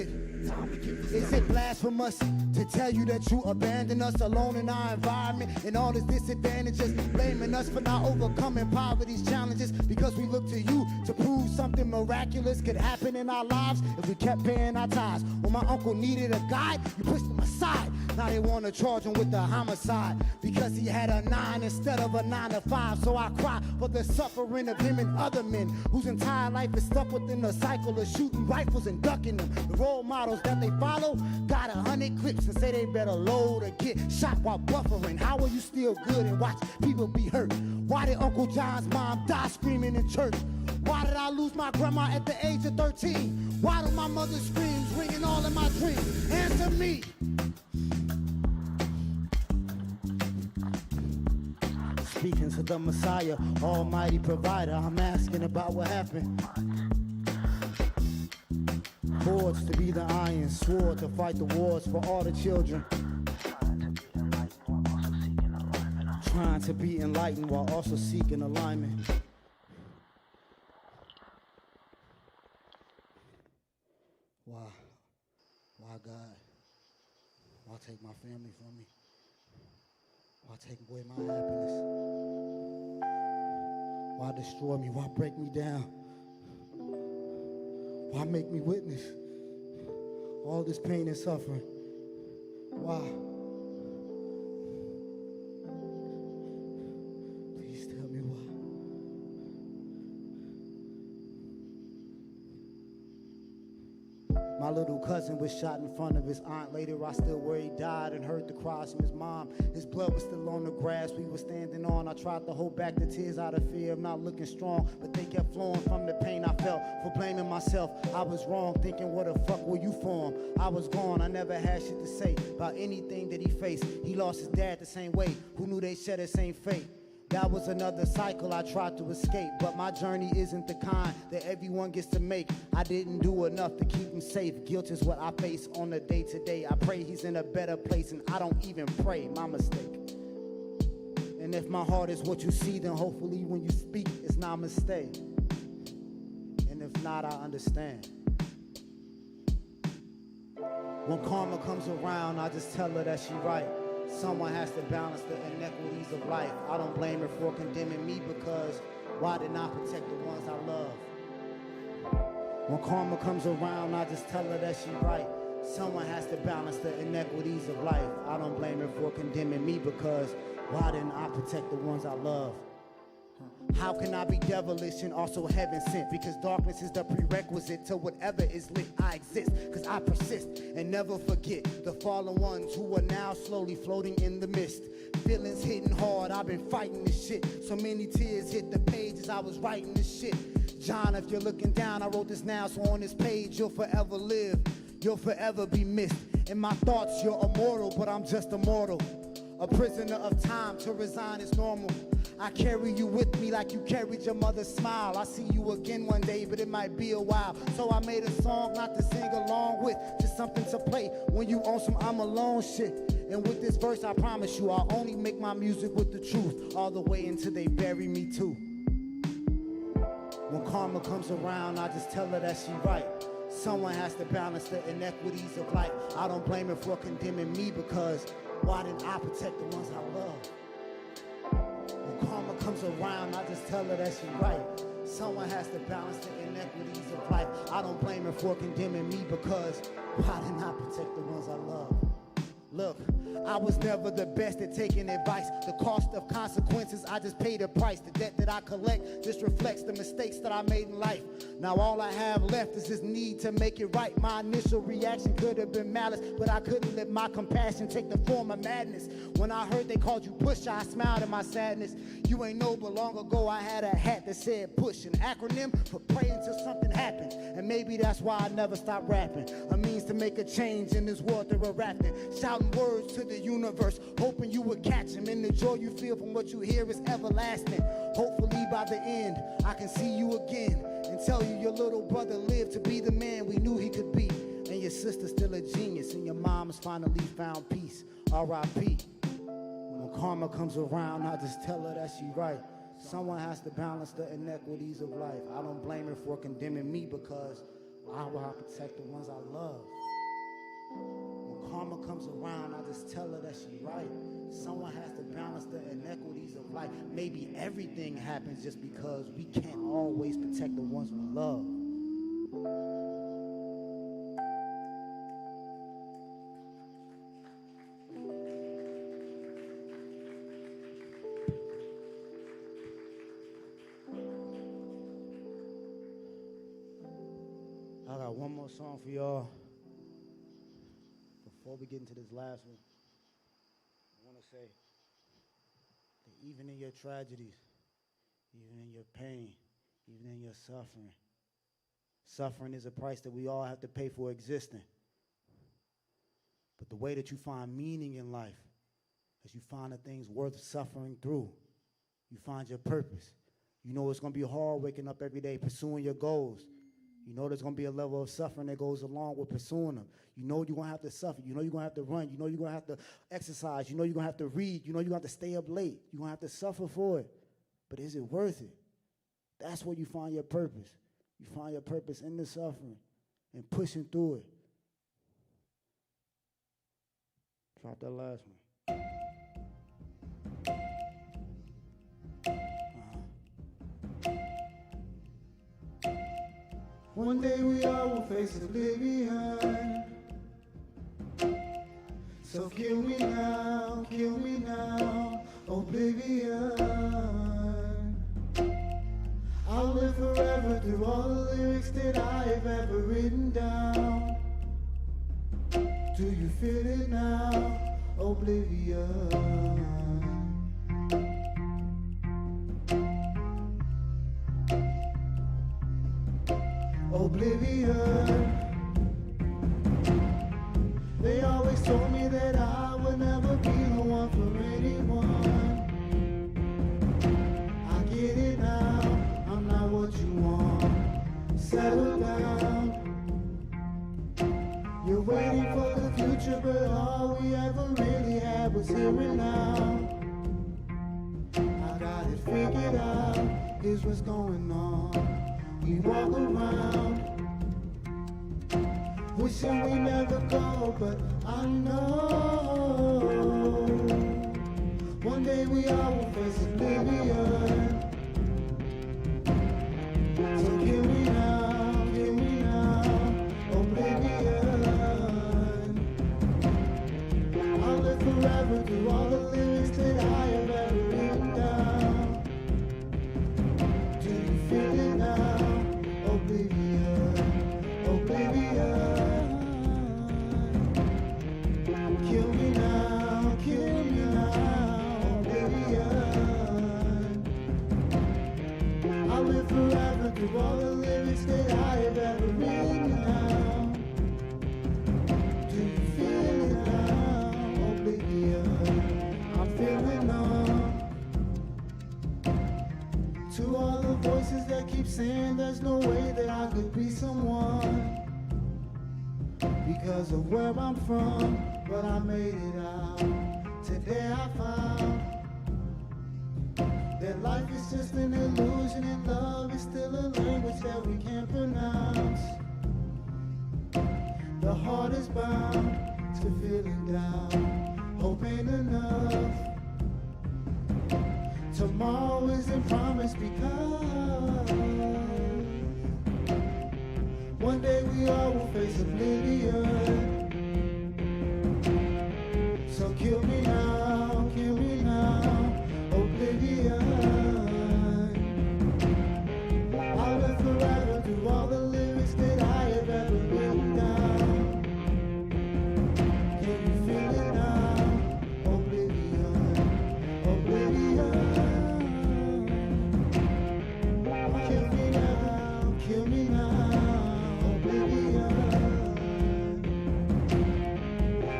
it blasphemous to tell you that you abandoned us alone in our environment and all its disadvantages, blaming us for not overcoming poverty's challenges because we look to you to prove something miraculous could happen in our lives if we kept paying our tithes? When my uncle needed a guide, you pushed him aside. Now they want to charge him with the homicide because he had a 9 instead of a 9 to 5. So I cry for the suffering of him and other men whose entire life is stuck within a cycle of shooting rifles and ducking them. The role models that they follow got 100 clips and say they better load or get shot while buffering. How are you still good and watch people be hurt? Why did Uncle John's mom die screaming in church? Why did I lose my grandma at the age of 13? Why do my mother's screams ring in all of my dreams? Answer me. Speaking to the Messiah, Almighty Provider, I'm asking about what happened. Forged to be the iron, sword to fight the wars for all the children. Trying to be enlightened while also seeking alignment. Why? Why, God? Why take my family from me? Why take away my happiness? Why destroy me? Why break me down? Why make me witness all this pain and suffering? Why? Please tell me why. My little cousin was shot in front of his aunt. Later, I still where he died and heard the cries from his mom. His blood was still on the grass we were standing on. I tried to hold back the tears out of fear of not looking strong, but they kept flowing from the pain I felt. For blaming myself, I was wrong, thinking what the fuck were you for him? I was gone, I never had shit to say about anything that he faced. He lost his dad the same way. Who knew they'd share the same fate? That was another cycle I tried to escape, but my journey isn't the kind that everyone gets to make. I didn't do enough to keep him safe. Guilt is what I face on a day-to-day. I pray he's in a better place, and I don't even pray. My mistake. And if my heart is what you see, then hopefully when you speak, it's not a mistake. And if not, I understand. When karma comes around, I just tell her that she right. Someone has to balance the inequities of life. I don't blame her for condemning me because why didn't I protect the ones I love? When karma comes around, I just tell her that she right. Someone has to balance the inequities of life. I don't blame her for condemning me because why didn't I protect the ones I love? How can I be devilish and also heaven sent? Because darkness is the prerequisite to whatever is lit. I exist because I persist and never forget the fallen ones who are now slowly floating in the mist. Feelings hitting hard, I've been fighting this shit. So many tears hit the pages, I was writing this shit. John, if you're looking down, I wrote this now, so on this page you'll forever live. You'll forever be missed. In my thoughts you're immortal, but I'm just a mortal. A prisoner of time, to resign is normal. I carry you with me like you carried your mother's smile. I see you again one day, but it might be a while. So I made a song not to sing along with, just something to play when you on some I'm alone shit. And with this verse, I promise you, I'll only make my music with the truth, all the way until they bury me too. When karma comes around, I just tell her that she right. Someone has to balance the inequities of life. I don't blame her for condemning me because why didn't I protect the ones I love? When karma comes around, I just tell her that she right. Someone has to balance the inequities of life. I don't blame her for condemning me because why didn't I protect the ones I love? Look, I was never the best at taking advice. The cost of consequences, I just paid a price. The debt that I collect just reflects the mistakes that I made in life. Now all I have left is this need to make it right. My initial reaction could have been malice, but I couldn't let my compassion take the form of madness. When I heard they called you Pusha, I smiled in my sadness. You ain't know, but long ago I had a hat that said push, an acronym for pray until something happens. And maybe that's why I never stopped rapping. A means to make a change in this world that we're rapping. Shouting words to the universe, hoping you would catch them. And the joy you feel from what you hear is everlasting. Hopefully by the end, I can see you again and tell you your little brother lived to be the man we knew he could be. And your sister's still a genius, and your mom has finally found peace. R.I.P. When karma comes around, I just tell her that she right. Someone has to balance the inequities of life. I don't blame her for condemning me because I will protect the ones I love. When karma comes around, I just tell her that she right. Someone has to balance the inequities of life. Maybe everything happens just because we can't always protect the ones we love. I got one more song for y'all. Before we get into this last one, I want to say that even in your tragedies, even in your pain, even in your suffering, suffering is a price that we all have to pay for existing. But the way that you find meaning in life is you find the things worth suffering through. You find your purpose. You know it's going to be hard waking up every day pursuing your goals. You know there's going to be a level of suffering that goes along with pursuing them. You know you're going to have to suffer. You know you're going to have to run. You know you're going to have to exercise. You know you're going to have to read. You know you're going to have to stay up late. You're going to have to suffer for it. But is it worth it? That's where you find your purpose. You find your purpose in the suffering. and pushing through it. Drop that last one. One day we all will face oblivion. So kill me now, oblivion. I'll live forever through all the lyrics that I have ever written down. Do you feel it now, oblivion? Oblivion. They always told me that I would never be the one for anyone. I get it now, I'm not what you want. Settle down. You're waiting for the future, but all we ever really had was here and now. I got it figured out, here's what's going on. We walk around, wishing we never go, but I know one day we all will face oblivion. So kill me now, oblivion. I'll live forever through all the lyrics that I have ever written down. Do you feel it now? Oblivion, oblivion. Kill me now, oblivion. I'll live forever through all the lyrics that I have ever written down. Do you feel it now? Oblivion, I'm feeling numb. To all the voices that keep saying there's no way that I could be someone because of where I'm from, but I made it out. Today I found that life is just an illusion and love is still a language that we can't pronounce. The heart is bound to feeling down. Hope ain't enough. Tomorrow isn't promised because one day we all will face oblivion. So kill me now, oblivion. I'll live forever through all the lyrics that I have ever written down. Can you feel it now? Oblivion, oblivion. Kill me now, oblivion.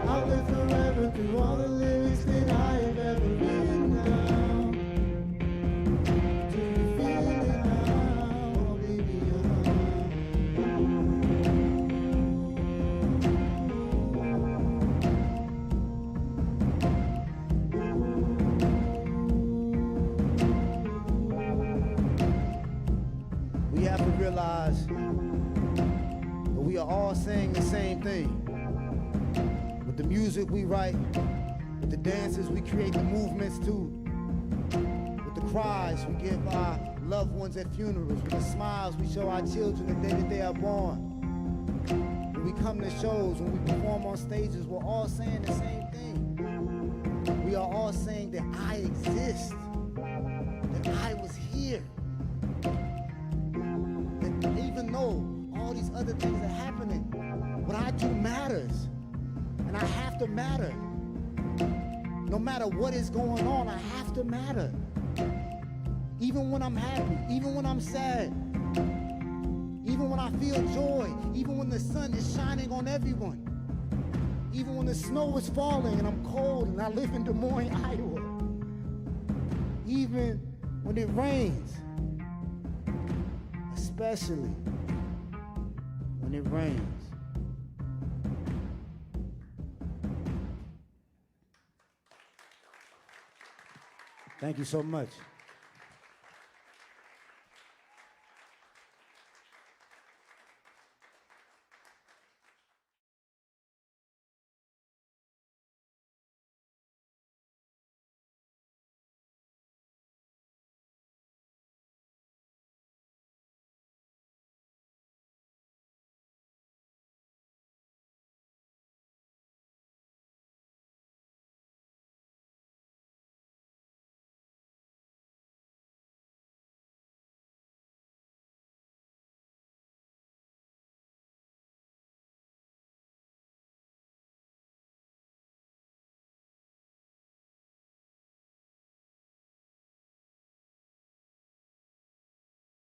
I'll live forever through all the lyrics that I have ever written down. Do you feel it now, oblivion? We have to realize that we are all saying the same thing. With the music we write, with the dances we create the movements to, with the cries we give our loved ones at funerals, with the smiles we show our children the day that they are born. When we come to shows, when we perform on stages, we're all saying the same thing. We are all saying that I exist, that I was here. That even though all these other things are happening, what I do matters. And I have to matter. No matter what is going on, I have to matter. Even when I'm happy, even when I'm sad, even when I feel joy, even when the sun is shining on everyone, even when the snow is falling and I'm cold and I live in Des Moines, Iowa, even when it rains, especially when it rains. Thank you so much.